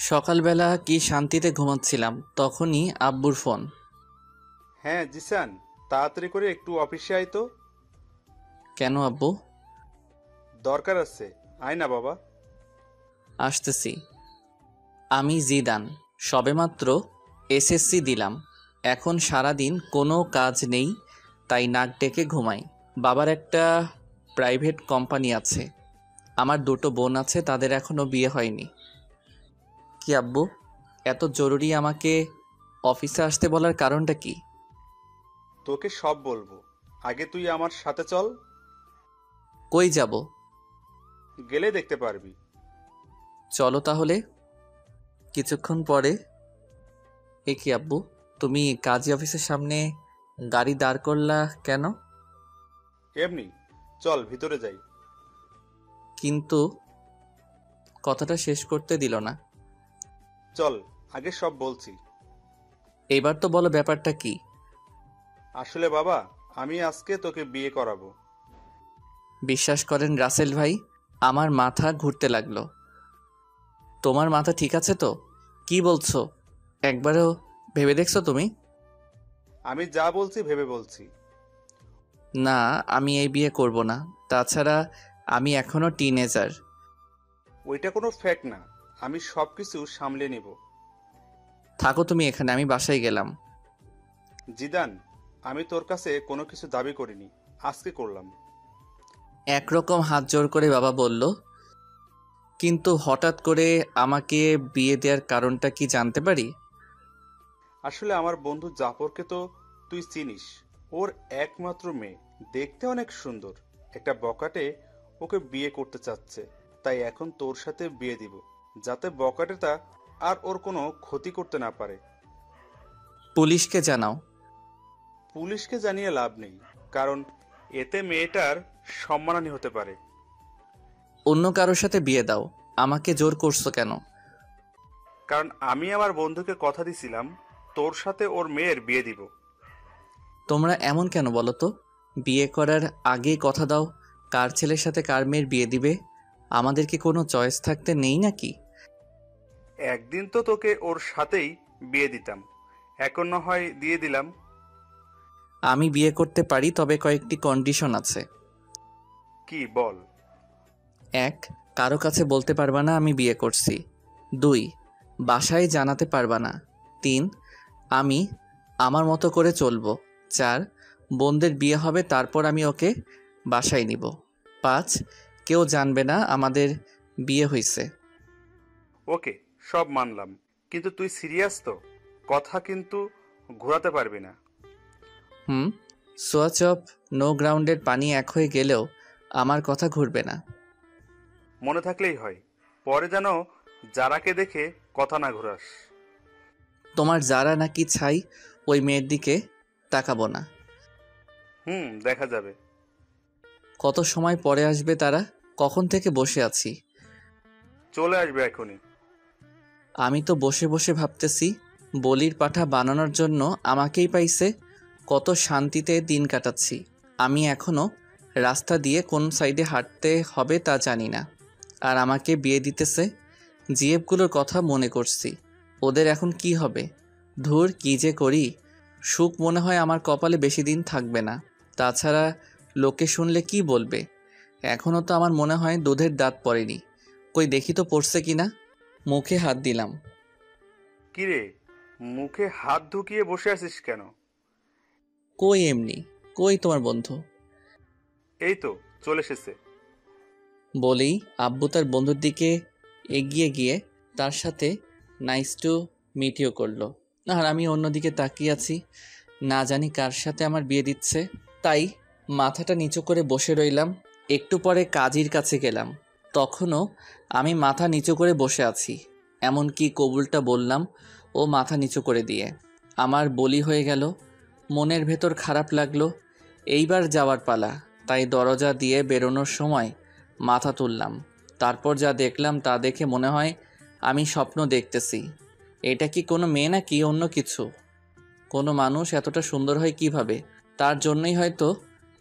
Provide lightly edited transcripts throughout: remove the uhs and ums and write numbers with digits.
সকালবেলা কি শান্তিতে ঘুমাচ্ছিলাম, তখনই আব্বুর ফোন। হ্যাঁ জিসান, তাড়াতাড়ি করে একটু অফিসে আয় তো। কেন আব্বু? দরকার আছে, আয় না বাবা। আসতেছি। আমি জিদান, সবেমাত্র এসএসসি দিলাম। এখন সারাদিন কোনো কাজ নেই, তাই নাক ডেকে ঘুমাই। বাবার একটা প্রাইভেট কোম্পানি আছে। আমার দুটো বোন আছে, তাদের এখনও বিয়ে হয়নি। কি আব্বু, এত জরুরি আমাকে অফিসে আসতে বলার কারণটা কি? তোকে সব বলবো, আগে তুই আমার সাথে চল। কই যাব? গেলে দেখতে পারবি। চলো তাহলে। কিছুক্ষণ পরে। এ কি আব্বু, তুমি কাজী অফিসের সামনে গাড়ি দাঁড় করলা কেন? এমনি, চল ভিতরে যাই। কিন্তু কথাটা শেষ করতে দিল না। চল, আগে সব বলছি। এবার তো বলো ব্যাপারটা কি? আসলে বাবা, আমি আজকে তোকে বিয়ে করাবো। বিশ্বাস করেন রাসেল ভাই, আমার মাথা ঘুরতে লাগলো। তোমার মাথা ঠিক আছে তো? কি বলছো? একবারও ভেবে দেখছো তুমি? আমি যা বলছি ভেবে বলছি। না, আমি এই বিয়ে করব না। তাছাড়া আমি এখনো টিনেজার। ওইটা কোনো ফ্যাক্ট না, আমি সব কিছু সামলে নেব। থাকো তুমি এখানে, আমি বাসায় গেলাম। জিদান, আমি তোর কাছে কোনো কিছু দাবি করিনি, আজকে করলাম। একরকম হাত জোড় করে বাবা বলল। কিন্তু হঠাৎ করে আমাকে বিয়ে দেওয়ার কারণটা কি জানতে পারি? আসলে আমার বন্ধু জাফরকে তো তুই চিনিস। ওর একমাত্র মেয়ে, দেখতে অনেক সুন্দর। একটা বকাটে ওকে বিয়ে করতে চাচ্ছে। তাই এখন তোর সাথে বিয়ে দিব, যাতে বকাটেটা আর ওর কোনো ক্ষতি করতে না পারে। পুলিশকে জানাও। পুলিশকে জানিয়ে লাভ নেই, কারণ এতে মেয়েটার সম্মানহানি হতে পারে। অন্য কারোর সাথে বিয়ে দাও, আমাকে জোর করছো কেন? কারণ আমি আমার বন্ধুকে কথা দিছিলাম তোর সাথে ওর মেয়ের বিয়ে দিব। তোমরা এমন কেন বলো তো? বিয়ে করার আগেই কথা দাও কার ছেলের সাথে কার মেয়ের বিয়ে দিবে। আমাদের কি কোনো চয়েস থাকতে নেই নাকি? একদিন তো তোকে ওর সাথেই বিয়ে দিতাম, এখন না হয় দিয়ে দিলাম। আমি বিয়ে করতে পারি, তবে কয়েকটি কন্ডিশন আছে। কি বল? 1, কারো কাছে বলতে পারবা না আমি বিয়ে করছি। 2, বাসায় জানাতে পারবা না। 3, আমি আমার মতো করে চলবো। 4, বোনদের বিয়ে হবে, তারপর আমি ওকে বাসায় নিব। 5, কেউ জানবে না আমাদের বিয়ে হয়েছে। ওকে, সব মানলাম, কিন্তু তুই সিরিয়াস তো? কথা কিন্তু ঘোরাতে পারবি না। হুম, সোয়াচ অফ নো গ্রাউন্ডের পানি এক হয়ে গেলেও আমার কথা ঘুরবে না। মনে থাকলেই হয়, পরে যেন যারাকে দেখে কথা না ঘোরাস। তোমার যারা নাকি ছাই, ওই মেয়ের দিকে তাকাবো না। দেখা যাবে। কত সময় পরে আসবে তারা? কখন থেকে বসে আছি। চলে আসবে এখনই। আমি তো বসে বসে ভাবতেছি, বলির পাঠা বানানোর জন্য আমাকেই পাইছে। কত শান্তিতে দিন কাটাচ্ছি। আমি এখনো রাস্তা দিয়ে কোন সাইডে হাঁটতে হবে তা জানি না, আর আমাকে বিয়ে দিতেছে। জিএফগুলোর কথা মনে করছি, ওদের এখন কি হবে। ধুর, কি যে করি। সুখ মনে হয় আমার কপালে বেশি দিন থাকবে না। তাছাড়া লোকে শুনলে কি বলবে। এখনও তো আমার মনে হয় দুধের দাঁত পড়েনি। কই দেখি তো পড়ছে কিনা। মুখে হাত দিলাম। কিরে, মুখে হাত ঢুকিয়ে বসে আছিস কেন? কই এমনি। কই তোমার বন্ধু? এই তো চলে এসেছে। বলেই আব্বু তার বন্ধুর দিকে এগিয়ে গিয়ে তার সাথে নাইস টু মিট ইউ করলো। আর আমি অন্যদিকে তাকিয়ে আছি, না জানি কার সাথে আমার বিয়ে দিচ্ছে। তাই মাথাটা নিচু করে বসে রইলাম। একটু পরে কাজীর কাছে গেলাম, তখনও আমি মাথা নিচু করে বসে আছি। এমনকি কবুলটা বললাম ও মাথা নিচু করে দিয়ে। আমার বলি হয়ে গেল। মনের ভেতর খারাপ লাগলো। এইবার যাওয়ার পালা, তাই দরজা দিয়ে বেরোনোর সময় মাথা তুললাম। তারপর যা দেখলাম তা দেখে মনে হয় আমি স্বপ্ন দেখতেছি। এটা কি কোনো মেয়ে নাকি অন্য কিছু? কোনো মানুষ এতটা সুন্দর হয় কিভাবে? তার জন্যই হয়তো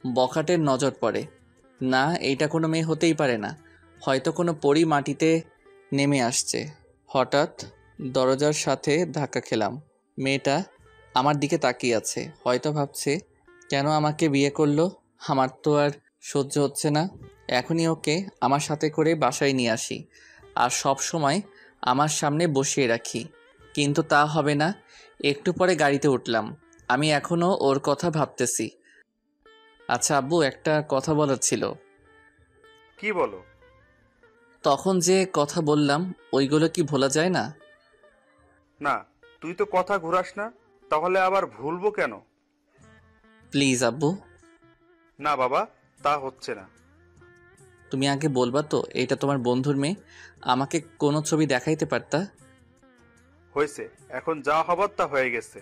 বখাটের নজর পড়ে। না, এইটা কোনো মেয়ে হতেই পারে না। হয়তো কোনো পরী মাটিতে নেমে আসছে। হঠাৎ দরজার সাথে ধাক্কা খেলাম। মেয়েটা আমার দিকে তাকিয়ে আছে, হয়তো ভাবছে কেন আমাকে বিয়ে করলো। আমার তো আর সহ্য হচ্ছে না। এখনই ওকে আমার সাথে করে বাসায় নিয়ে আসি আর সব সময় আমার সামনে বসিয়ে রাখি, কিন্তু তা হবে না। একটু পরে গাড়িতে উঠলাম। আমি এখনও ওর কথা ভাবতেছি। আচ্ছা আব্বু, একটা কথা বলার ছিল। কি বলো? তখন যে কথা বললাম ওইগুলো কি ভোলা যায় না? না, তুই তো কথা ঘুরাস না, তাহলে আবার ভুলবো কেন? প্লিজ আব্বু। না বাবা, তা হচ্ছে না। তুমি আগে বলবা তো এটা তোমার বন্ধুর মেয়ে, আমাকে কোনো ছবি দেখাইতে পারতা? হয়েছে, এখন যা হবার তা হয়ে গেছে।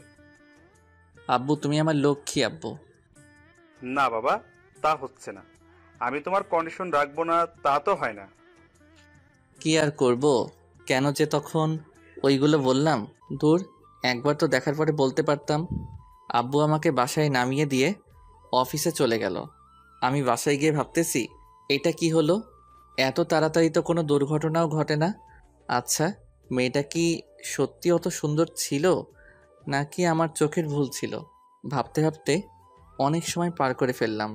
আব্বু তুমি আমার লক্ষ্মী আব্বু। না বাবা, তা হচ্ছে না। আমি তোমার কন্ডিশন রাখবো না তা তো হয় না। কি আর করব, কেন যে তখন ওইগুলো বললাম। দূর, একবার তো দেখার পরে বলতে পারতাম। আব্বু আমাকে বাসায় নামিয়ে দিয়ে অফিসে চলে গেল। আমি বাসায় গিয়ে ভাবতেছি এটা কি হলো, এত তাড়াতাড়ি তো কোনো দুর্ঘটনাও ঘটে না। আচ্ছা, মেয়েটা কি সত্যি অত সুন্দর ছিল নাকি আমার চোখের ভুল ছিল? ভাবতে ভাবতে অনেক সময় পার করে ফেললাম।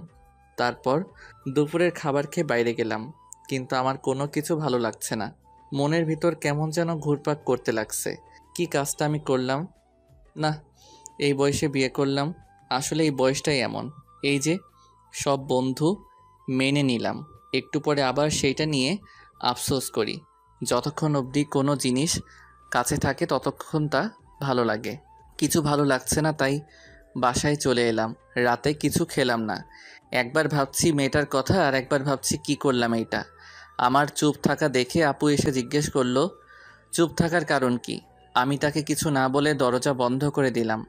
তারপর দুপুরের খাবার খেয়ে বাইরে গেলাম, কিন্তু আমার কোনো কিছু ভালো লাগছে না। মনের ভিতর কেমন যেন ঘুরপাক করতে লাগছে। কি কাজটা আমি করলাম? না, এই বয়সে বিয়ে করলাম। আসলে এই বয়সটাই এমন। এই যে সব বন্ধু মেনে নিলাম, একটু পরে আবার সেইটা নিয়ে আফসোস করি। যতক্ষণ অবধি কোনো জিনিস কাছে থাকে ততক্ষণ তা ভালো লাগে। কিছু ভালো লাগছে না, তাই বাসায় চলে এলাম। রাতে কিছু খেলাম না। একবার ভাবছি মেয়েটার কথা আর একবার ভাবছি কি করলাম এইটা। আমার চুপ থাকা দেখে আপু এসে জিজ্ঞেস করলো চুপ থাকার কারণ কি। আমি তাকে কিছু না বলে দরজা বন্ধ করে দিলাম।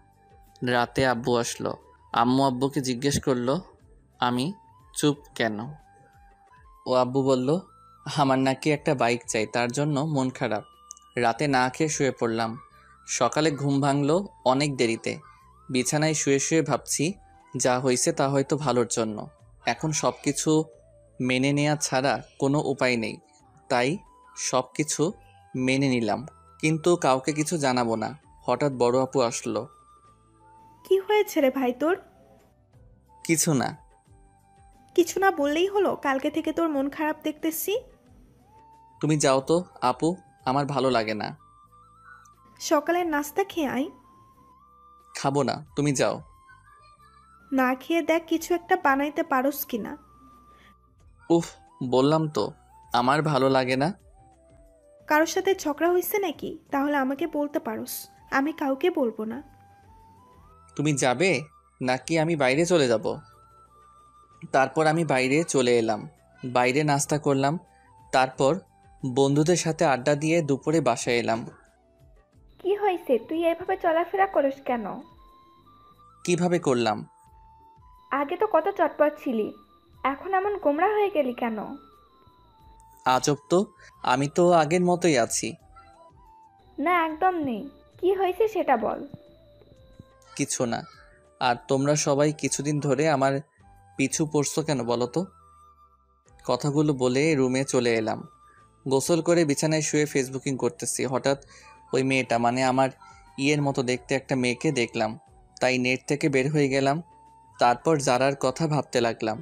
রাতে আব্বু আসলো। আম্মু আব্বুকে জিজ্ঞেস করলো আমি চুপ কেন। ও আব্বু বলল আমার নাকি একটা বাইক চাই, তার জন্য মন খারাপ। রাতে না খেয়ে শুয়ে পড়লাম। সকালে ঘুম ভাঙলো অনেক দেরিতে। বিছানায় শুয়ে শুয়ে ভাবছি যা হয়েছে তা হয়তো ভালোর জন্য। এখন সব কিছু মেনে নেওয়া ছাড়া কোনো উপায় নেই, তাই সব কিছু মেনে নিলাম, কিন্তু কাউকে কিছু জানাবো না। হঠাৎ বড় আপু আসলো। কি হয়েছে রে ভাই তোর? কিছু না। কিছু না বললেই হলো? কালকে থেকে তোর মন খারাপ দেখতেছি। তুমি যাও তো আপু, আমার ভালো লাগে না। সকালের নাস্তা খেয়ে আয়। খাবো না, তুমি যাও। না খেয়ে দেখ কিছু একটা বানাইতে পারোস কিনা। উফ, বললাম তো আমার ভালো লাগে না। কারোর সাথে ঝগড়া হয়েছে নাকি? তাহলে আমাকে বলতে পারোস, আমি কাউকে বলবো না। তুমি যাবে নাকি আমি বাইরে চলে যাব? তারপর আমি বাইরে চলে এলাম। বাইরে নাস্তা করলাম। তারপর বন্ধুদের সাথে আড্ডা দিয়ে দুপুরে বাসায় এলাম। কি হয়েছে? তুই এভাবে চলাফেরা করিস কেন? কিভাবে করলাম? আগে তো কত চটপট ছিলি, এখন এমন গোমড়া হয়ে গেলি কেন? আজব তো, আমি তো আগের মতোই আছি। না, একদম নেই। কি হয়েছে সেটা বল। কিছু না। আর তোমরা সবাই কিছুদিন ধরে আমার পিছু পড়ছো কেন বলো তো? কথাগুলো বলে রুমে চলে এলাম। গোসল করে বিছানায় শুয়ে ফেসবুকিং করতেছি। হঠাৎ ওই মেয়েটা, মানে আমার ইয়ের মতো দেখতে একটা মেয়েকে দেখলাম, তাই নেট থেকে বের হয়ে গেলাম। তারপর জারার কথা ভাবতে লাগলাম।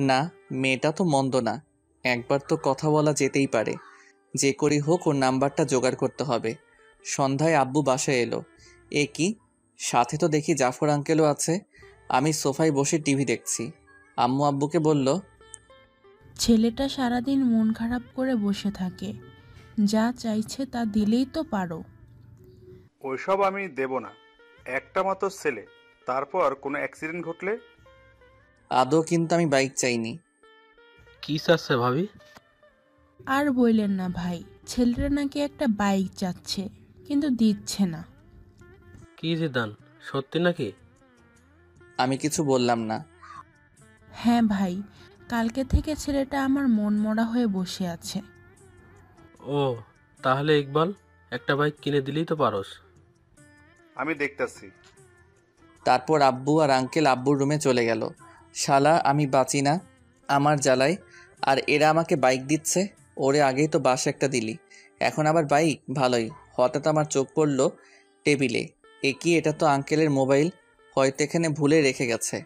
না, মেয়েটা তো মন্দ না, একবার তো কথা বলা যেতেই পারে। যে করি হোক ওর নাম্বারটা জোগাড় করতে হবে। সন্ধ্যায় আব্বু বাসায় এলো। এ কি, সাথে তো দেখি জাফর আঙ্কেলও আছে। আমি সোফায় বসে টিভি দেখছি। আম্মু আব্বুকে বলল, ছেলেটা সারাদিন মন খারাপ করে বসে থাকে, যা চাইছে তা দিলেই তো পারো। ওইসব আমি দেব না। একটা মাত্র ছেলে, তারপর কোনো অ্যাক্সিডেন্ট ঘটলে? আদৌ কিন্তু আমি বাইক চাইনি। কি চাচ্ছে ভাবি? আর বললেন না ভাই, ছেলেটা নাকি একটা বাইক চাচ্ছে, কিন্তু দিচ্ছে না। কি জিদান, সত্যি নাকি? আমি কিছু বললাম না। হ্যাঁ ভাই, কালকে থেকে ছেলেটা আমার মন মরা হয়ে বসে আছে। ও, তাহলে ইকবাল, একটা বাইক কিনে দিলেই তো পারোস। আমি দেখতাছি। তারপর আব্বু আর আঙ্কেল আব্বুর রুমে চলে গেল। শালা আমি বাঁচি না আমার জ্বালায়। আর এরা আমাকে বাইক দিচ্ছে। ওরে আগেই তো বাস একটা দিলি, এখন আবার বাইক, ভালোই। হঠাৎ আমার চোখ পড়ল টেবিলে। কি, এটা তো আঙ্কেলের মোবাইল, হয়তো এখানে ভুলে রেখে গেছে।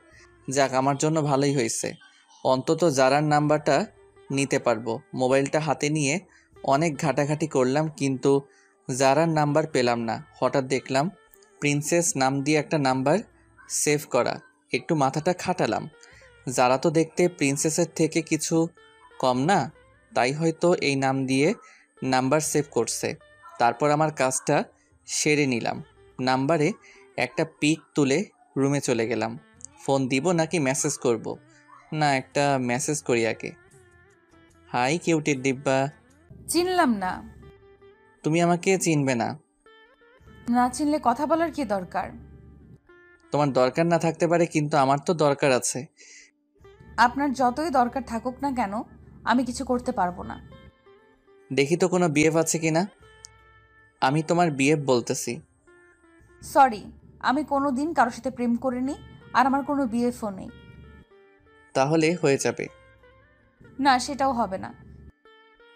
যাক, আমার জন্য ভালোই হয়েছে, অন্তত জারার নাম্বারটা নিতে পারবো। মোবাইলটা হাতে নিয়ে অনেক ঘাটাঘাটি করলাম, কিন্তু জারার নাম্বার পেলাম না। হঠাৎ দেখলাম প্রিন্সেস নাম দিয়ে একটা নাম্বার সেভ করা। একটু মাথাটা খাটালাম, যারা তো দেখতে প্রিন্সেসের থেকে কিছু কম না, তাই হয়তো এই নাম দিয়ে নাম্বার সেভ করছে। তারপর আমার কাজটা সেরে নিলাম। নাম্বারে একটা পিক তুলে রুমে চলে গেলাম। ফোন দিব নাকি মেসেজ করব? না, একটা মেসেজ করি আগে। হাই কিউটের ডিব্বা। চিনলাম না। তুমি আমাকে চিনবে না। না চিনলে কথা বলার কি দরকার? তোমার দরকার না থাকতে পারে, কিন্তু আমার তো দরকার আছে। আপনার যতই দরকার থাকুক না কেন, আমি কিছু করতে পারবো না। দেখি তো কোনো বিএফ আছে কিনা। আমি তোমার বিএফ বলতেছি। সরি, আমি কোনো দিন কারোর সাথে প্রেম করিনি, আর আমার কোনো বিএফও নেই। তাহলে হয়ে যাবে। না, সেটাও হবে না,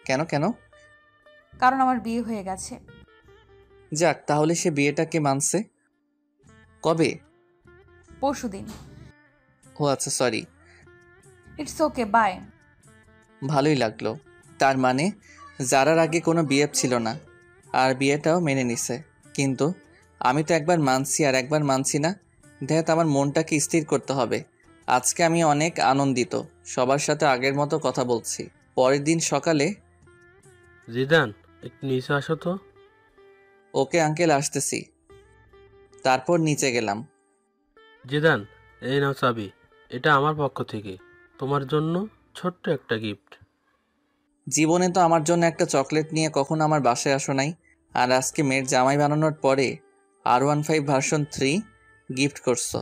কেন কেন? কারণ আমার বিয়ে হয়ে গেছে। যাক, তাহলে সে বিয়েটাকে মানছে কবে? পরশুদিন। ও আচ্ছা, সরি। It's okay, by. ভালোই লাগলো। তার মানে যারার আগে কোনো বিএফ ছিল না, আর বিয়েটাও মেনে নিছে। কিন্তু আমি তো একবার মানছি আর একবার মানছি না। দেখ, আমার মনটাকে স্থির করতে হবে। আজকে আমি অনেক আনন্দিত, সবার সাথে আগের মতো কথা বলছি। পরের দিন সকালে। জিদান, একটু নিচে আসো তো। ওকে আঙ্কেল, আসতেছি। তারপর নিচে গেলাম। জিদান, এই নাও চাবি। এটা আমার পক্ষ থেকে তোমার জন্য ছোট্ট একটা গিফট। জীবনে তো আমার জন্য একটা চকলেট নিয়ে কখনো আমার বাসায় আসো নাই, আর আজকে মেয়ের জামাই বানানোর পরে R15 ভার্সন 3 গিফট করছো।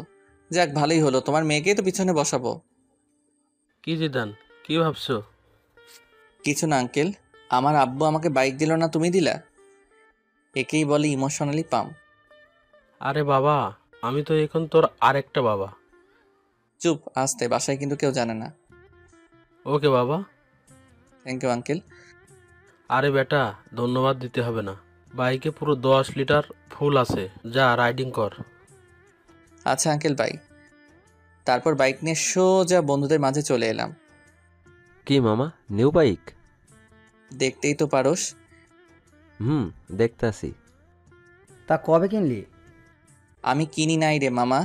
যাক, ভালোই হলো, তোমার মেয়েকেই তো পিছনে বসাবো। কি জিদান, কি ভাবছো? কিছু না আঙ্কেল, আমার আব্বু আমাকে বাইক দিল না, তুমি দিলা। একেই বলে ইমোশনালি পাম। আরে বাবা, আমি তো এখন তোর আরেকটা বাবা। চুপ, আসতে, বাসায় কিন্তু কেউ জানে না। ওকে বাবা। Thank you uncle. আরে বেটা, ধন্যবাদ দিতে হবে না। বাইকে পুরো 10 লিটার ফুল আছে, যা রাইডিং কর। আচ্ছা আঙ্কেল, বাই। তারপর বাইক নিয়ে সোজা বন্ধুদের মাঝে চলে এলাম। কি মামা, নিউ বাইক? দেখতেই তো পারোস। দেখতাছি। তা কবে কিনলি? আমি কিনি নাই রে মামা।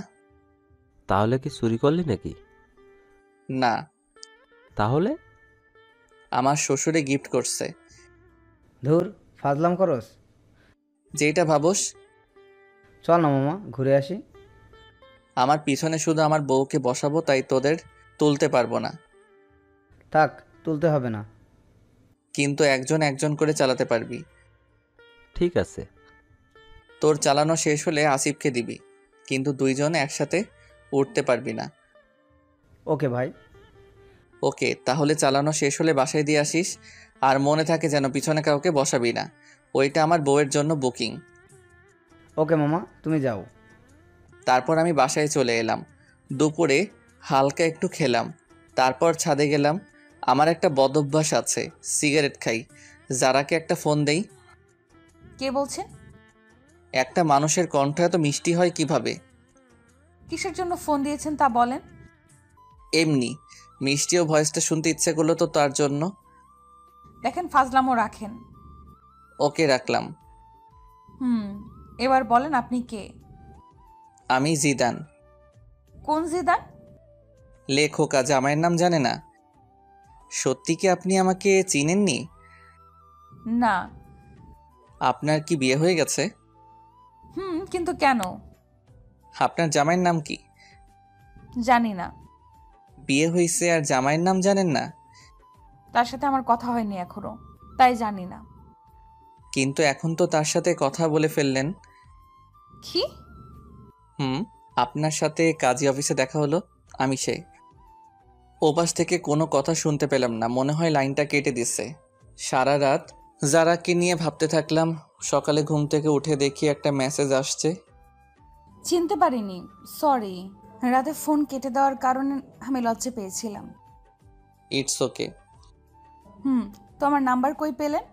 তাহলে কি চুরি করলি নাকি? না, তাহলে? আমার শ্বশুরে গিফট করছে। ধুর, ফাজলাম করস। যেটা ভাবোস। চল না মামা, ঘুরে আসি। আমার পিছনে শুধু আমার বউকে বসাবো, তাই তোদের তুলতে পারবো না। থাক, তুলতে হবে না। কিন্তু একজন একজন করে চালাতে পারবি। ঠিক আছে। তোর চালানো শেষ হলে আসিফকে দিবি, কিন্তু দুইজন একসাথে উঠতে পারবি না। ওকে ভাই। ওকে, তাহলে চালানো শেষ হলে বাসায় দিয়ে আসিস, আর মনে থাকে যেন পিছনে কাউকে বসাবি না। ওইটা আমার বউয়ের জন্য বুকিং। ওকে মামা, তুমি যাও। তারপর আমি বাসায় চলে এলাম। দুপুরে হালকা একটু খেলাম, তারপর ছাদে গেলাম। আমার একটা বদ অভ্যাস আছে, সিগারেট খাই। যারাকে একটা ফোন দেই। কে বলছেন? একটা মানুষের কণ্ঠ এত মিষ্টি হয় কিভাবে? কিসের জন্য ফোন দিয়েছেন তা বলেন। এমনি মিষ্টিও ভয়েসটা শুনতে ইচ্ছে করলো তো, তার জন্য। দেখেন, ফাজলামো রাখেন। ওকে, রাখলাম। এবার বলেন আপনি কে? আমি জিদান। কোন জিদান? লেখকা, জামাইয়ের নাম জানে না? সত্যি কি আপনি আমাকে চিনেননি? না। আপনার কি বিয়ে হয়ে গেছে? কিন্তু কেন? আপনার জামাইয়ের নাম কি? জানি না। বিয়ে হয়েছে আর জামাইয়ের নাম জানেন না? তার সাথে আমার কথা হয়নি এখনো, তাই জানি না। কিন্তু এখন তো তার সাথে কথা বলে ফেললেন। কি? আপনার সাথে কাজী অফিসে দেখা হলো, আমি সে। ওপাশ থেকে কোনো কথা শুনতে পেলাম না, মনে হয় লাইনটা কেটে দিছে। সারা রাত যারাকে নিয়ে ভাবতে থাকলাম। সকালে ঘুম থেকে উঠে দেখি একটা মেসেজ আসছে। চিনতে পারিনি, সরি। রাতে ফোন কেটে দেওয়ার কারণে আমি লজ্জা পেয়েছিলাম। It's okay. তো আমার নাম্বার কই পেলেন?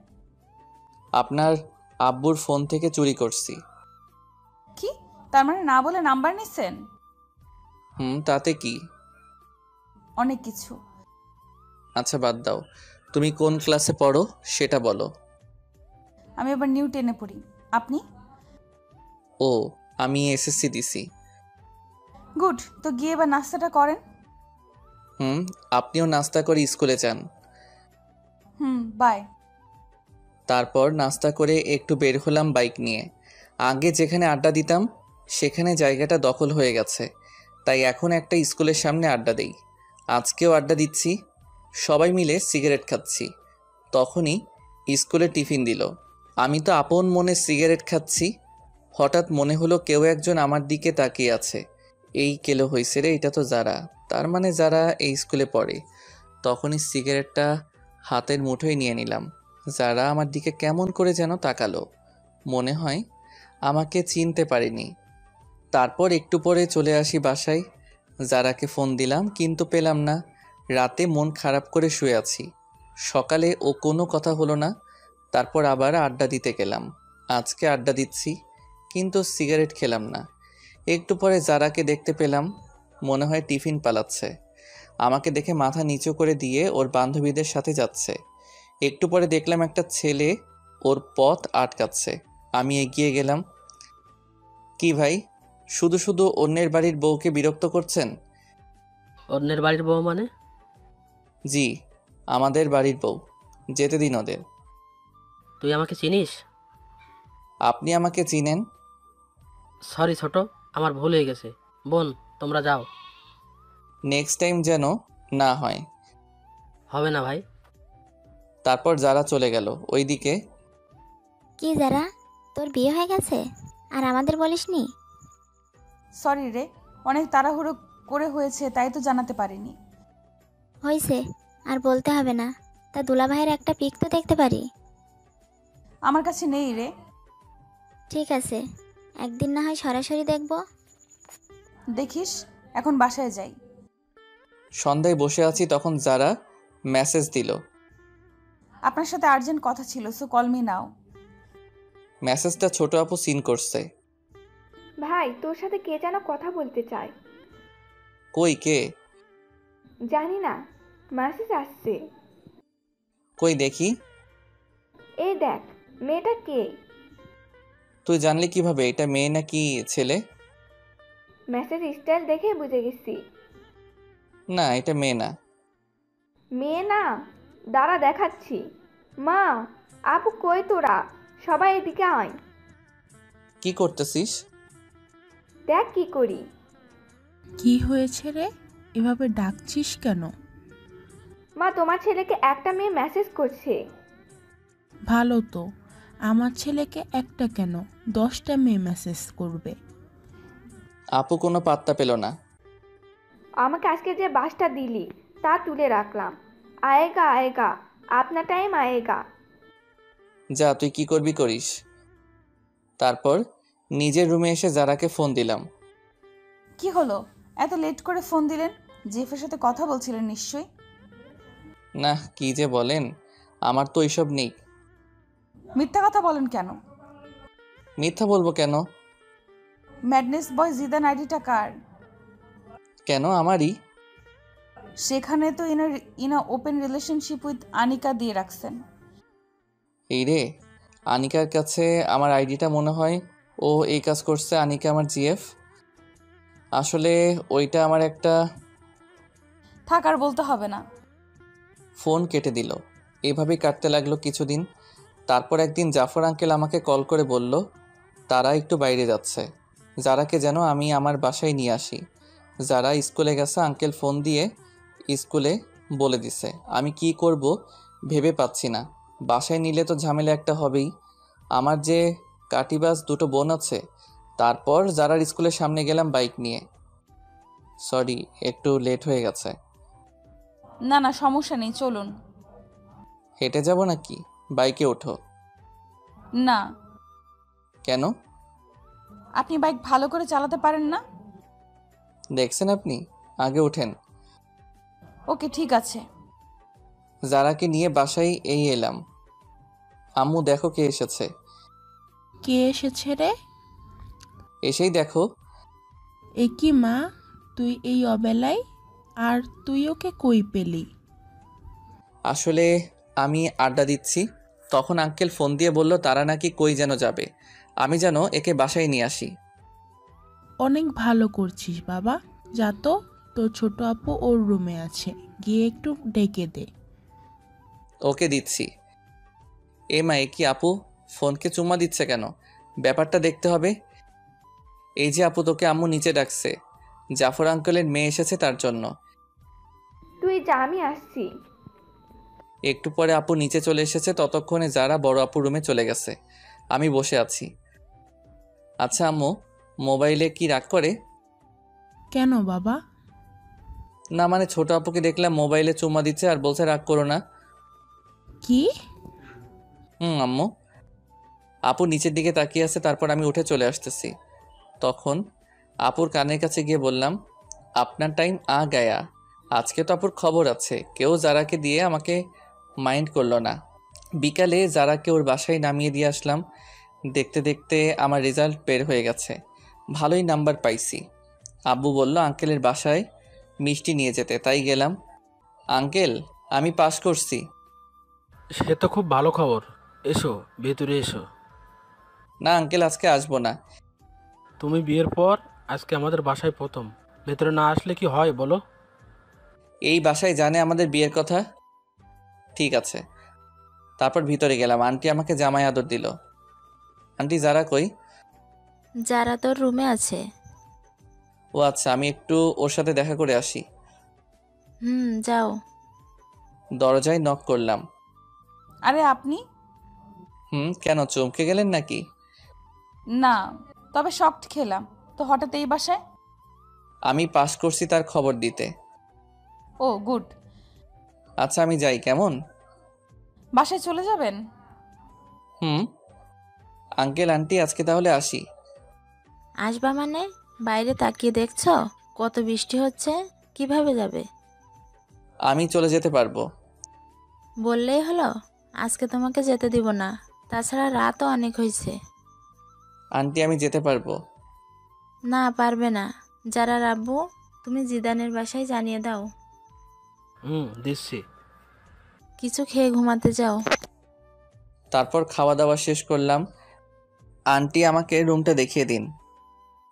আপনার আব্বুর ফোন থেকে চুরি করছি। কি? তার মানে না বলে নাম্বার নিছেন? তাতে কি? অনেক কিছু। আচ্ছা বাদ দাও, তুমি কোন ক্লাসে পড়ো সেটা বলো। আমি এবার নিউ 10-এ পড়ি। আপনি? ও, আমি এসএসসি দিছি। গুড, তো গিয়ে এবার নাস্তাটা করেন। আপনিও নাস্তা করে স্কুলে যান। বাই। তারপর নাস্তা করে একটু বের হলাম বাইক নিয়ে। আগে যেখানে আড্ডা দিতাম সেখানে জায়গাটা দখল হয়ে গেছে, তাই এখন একটা স্কুলের সামনে আড্ডা দেই। আজকেও আড্ডা দিচ্ছি, সবাই মিলে সিগারেট খাচ্ছি। তখনই স্কুলে টিফিন দিল। আমি তো আপন মনে সিগারেট খাচ্ছি, হঠাৎ মনে হলো কেউ একজন আমার দিকে তাকিয়ে আছে। এই কেলো হয়েছে রে, এটা তো যারা, তার মানে যারা এই স্কুলে পড়ে। তখনই সিগারেটটা হাতের মুঠোয় নিয়ে নিলাম। যারা আমার দিকে কেমন করে যেন তাকালো, মনে হয় আমাকে চিনতে পারেনি। তারপর একটু পরে চলে আসি বাসায়। যারাকে ফোন দিলাম কিন্তু পেলাম না। রাতে মন খারাপ করে শুয়ে আছি। সকালে ও কোনো কথা হলো না। তারপর আবার আড্ডা দিতে গেলাম। আজকে আড্ডা দিচ্ছি কিন্তু সিগারেট খেলাম না। একটু পরে যারাকে দেখতে পেলাম, মনে হয় টিফিন পালাচ্ছে। আমাকে দেখে মাথা নিচু করে দিয়ে ওর বান্ধবীদের সাথে যাচ্ছে। একটু পরে দেখলাম একটা ছেলে ওর পথ আটকাচ্ছে। আমি এগিয়ে গেলাম। কি ভাই, শুধু শুধু অন্যের বাড়ির বউকে বিরক্ত করছেন? অন্যের বাড়ির বউ মানে? জি, আমাদের বাড়ির বউ, যেতে দিন ওদের। তুই আমাকে চিনিস? আপনি আমাকে চিনেন? সরি ছোট, আমার ভুল হয়ে গেছে। বোন, তোমরা যাও। নেক্সট টাইম যেন না হয়। হবে না ভাই। তারপর যারা চলে গেল ওইদিকে। কি যারা, তোর বিয়ে হয়ে গেছে আর আমাদের বলিসনি? সরি রে, অনেক তাড়াহুড়ো করে হয়েছে, তাই তো জানাতে পারিনি। হয়েছে, আর বলতে হবে না। তা দুলাভাইয়ের একটা পিক তো দেখতে পারি? আমার কাছে নেই রে। ঠিক আছে, একদিন না হয় সরাসরি দেখব। দেখিস, এখন বাসায় যাই। সন্ধ্যায় বসে আছি, তখন যারা মেসেজ দিল। আপনার সাথে আর্জেন্ট কথা ছিল, সো কল মি নাও। মেসেজটা ছোট আপু সিন করছে। ভাই, তোর সাথে কে যেন কথা বলতে চায়। কই কে? জানি না, মেসেজ আসছে। কই দেখি। এই দেখ, মেয়েটা কে? তুই জানলি কিভাবে এটা মেয়ে নাকি ছেলে? মেসেজ স্টাইল দেখে বুঝে গেছি। না, এটা মেয়ে না। মেয়ে না? দাঁড়া দেখাচ্ছি। মা, আপু কই তোরা? সবাই এদিকে আয়। কি করতেছিস? দেখ কি করি। কি হয়েছে রে, এভাবে ডাকছিস কেন? মা, তোমার ছেলেকে একটা মেয়ে মেসেজ করছে। ভালো তো, আমার ছেলেকে একটা কেন 10টা মেয়ে মেসেজ করবে। আপু কোনো পাত্তা পেল না। আমাকে আজকে যে বাসটা দিলি তা তুলে রাখলাম। আয়েগা আয়েগা, আপনা টাইম আয়েগা। যা, তুই কি করবি করিস। তারপর নিজের রুমে এসে যারাকে ফোন দিলাম। কি হলো, এত লেট করে ফোন দিলেন? জেফের সাথে কথা বলছিলেন নিশ্চয়ই। না, কি যে বলেন, আমার তো এইসব নেই। মিথ্যা কথা বলেন কেন? মিথ্যা বলবো কেন? ম্যাডনেস বয় জিদান আইডিটা কার? কেন আমারই? সেখানে তো ইনা ওপেন রিলেশনশিপ উইথ আনিকা দিয়ে রাখছেন। এই রে, আনিকার কাছে আমার আইডিটা মনে হয় ও এই কাজ করছে। আনিকা আমার জিএফ। আসলে ওইটা আমার একটা। থাক, আর বলতে হবে না। ফোন কেটে দিল। এভাবেই কাটতে লাগলো কিছুদিন। তারপর একদিন জাফর আঙ্কেল আমাকে কল করে বলল তারা একটু বাইরে যাচ্ছে, যারাকে যেন আমি আমার বাসায় নিয়ে আসি। যারা স্কুলে গেছে, আঙ্কেল ফোন দিয়ে স্কুলে বলে দিছে। আমি কি করব ভেবে পাচ্ছি না। বাসায় নিলে তো ঝামেলা একটা হবেই। আমার যে কাটিবাজ দুটো বোন আছে। তারপর যারার স্কুলের সামনে গেলাম বাইক নিয়ে। সরি, একটু লেট হয়ে গেছে। না না, সমস্যা নেই, চলুন। হেঁটে যাব নাকি? বাইকে ওঠো। না। কেন? আপনি বাইক ভালো করে চালাতে পারেন না? দেখছেন আপনি, আগে ওঠেন। ওকে, ঠিক আছে। যারাকে নিয়ে বাসায় এই এলাম। আম্মু দেখো কে এসেছে। কে এসেছে রে? এসেই দেখো। এ কি মা, তুই এই অবেলায়? আর তুই ওকে কই পেলি? আসলে আমি আড্ডা দিচ্ছি, তখন আঙ্কেল ফোন দিয়ে বলল তারা নাকি কই যেন যাবে, আমি যেন একে বাসায় নিয়ে আসি। অনেক ভালো করছিস বাবা। যা তো, তোর ছোট আপু ওর রুমে আছে, গিয়ে একটু ডেকে দে। ওকে দিচ্ছি। এ মা, এ কি আপু ফোনকে চুম্মা দিচ্ছে কেন? ব্যাপারটা দেখতে হবে। এই যে আপু, তোকে আম্মু নিচে ডাকছে, জাফর আঙ্কেলের মেয়ে এসেছে তার জন্য। তুই যা, আমি আসছি। একটু পরে আপু নিচে চলে এসেছে, ততক্ষণে যারা বড় আপু রুমে চলে গেছে, আমি বসে আছি। আচ্ছা আম্মু, মোবাইলে কি রাগ করে? কেন বাবা? না মানে ছোট আপুকে দেখলাম মোবাইলে চুম্মা দিচ্ছে আর বলছে রাগ করো না। কি? আম্মু। আপু নিচের দিকে তাকিয়ে আছে, তারপর আমি উঠে চলে আসতেছি। তখন আপুর কানের কাছে গিয়ে বললাম, আপনার টাইম আ গায়া। আজকে তো আপুর খবর আছে, কেউ যারাকে দিয়ে আমাকে মাইন্ড করলো না। বিকালে যারাকে ওর বাসায় নামিয়ে দিয়ে আসলাম। দেখতে দেখতে আমার রেজাল্ট বের হয়ে গেছে, ভালোই নাম্বার পাইছি। আব্বু বলল আঙ্কেলের বাসায় মিষ্টি নিয়ে যেতে, তাই গেলাম। আঙ্কেল, আমি পাস করছি। সে তো খুব ভালো খবর। এসো, ভেতরে এসো। না আঙ্কেল, আজকে আসবো না। তুমি বিয়ের পর আজকে আমাদের বাসায় প্রথম। ভেতরে না আসলে কি হয় বলো? এই বাসায় জানে আমাদের বিয়ের কথা। ঠিক আছে। তারপর ভিতরে গেলাম, আন্টি আমাকে জামাই আদর দিল। আন্টি যারা কই? যারা তোর রুমে আছে। ও আচ্ছা, আমি একটু ওর সাথে দেখা করে আসি। যাও। দরজায় নক করলাম। আরে আপনি? কেন চমকে গেলেন নাকি? না, তবে শকড খেলাম তো হঠাৎ এই বাসায়। আমি পাস করছি তার খবর দিতে। ও গুড। আচ্ছা আমি যাই, কেমন? বাসায় চলে যাবেন? আঙ্কেল আন্টি, আজকে তাহলে আসি। আসবা মানে? বাইরে তাকিয়ে দেখছো কত বৃষ্টি হচ্ছে, কিভাবে যাবে? আমি চলে যেতে পারবো। বললেই হলো, আজকে তোমাকে যেতে দিব না। তাছাড়া রাতও অনেক হয়েছে। আন্টি আমি যেতে পারবো। না, পারবে না। যারা রাব্বু, তুমি জিদানের বাসায় জানিয়ে দাও। দিচ্ছি। কিছু খেয়ে ঘুমাতে যাও। তারপর খাওয়া দাওয়া শেষ করলাম। আন্টি আমাকে রুমটা দেখিয়ে দিন।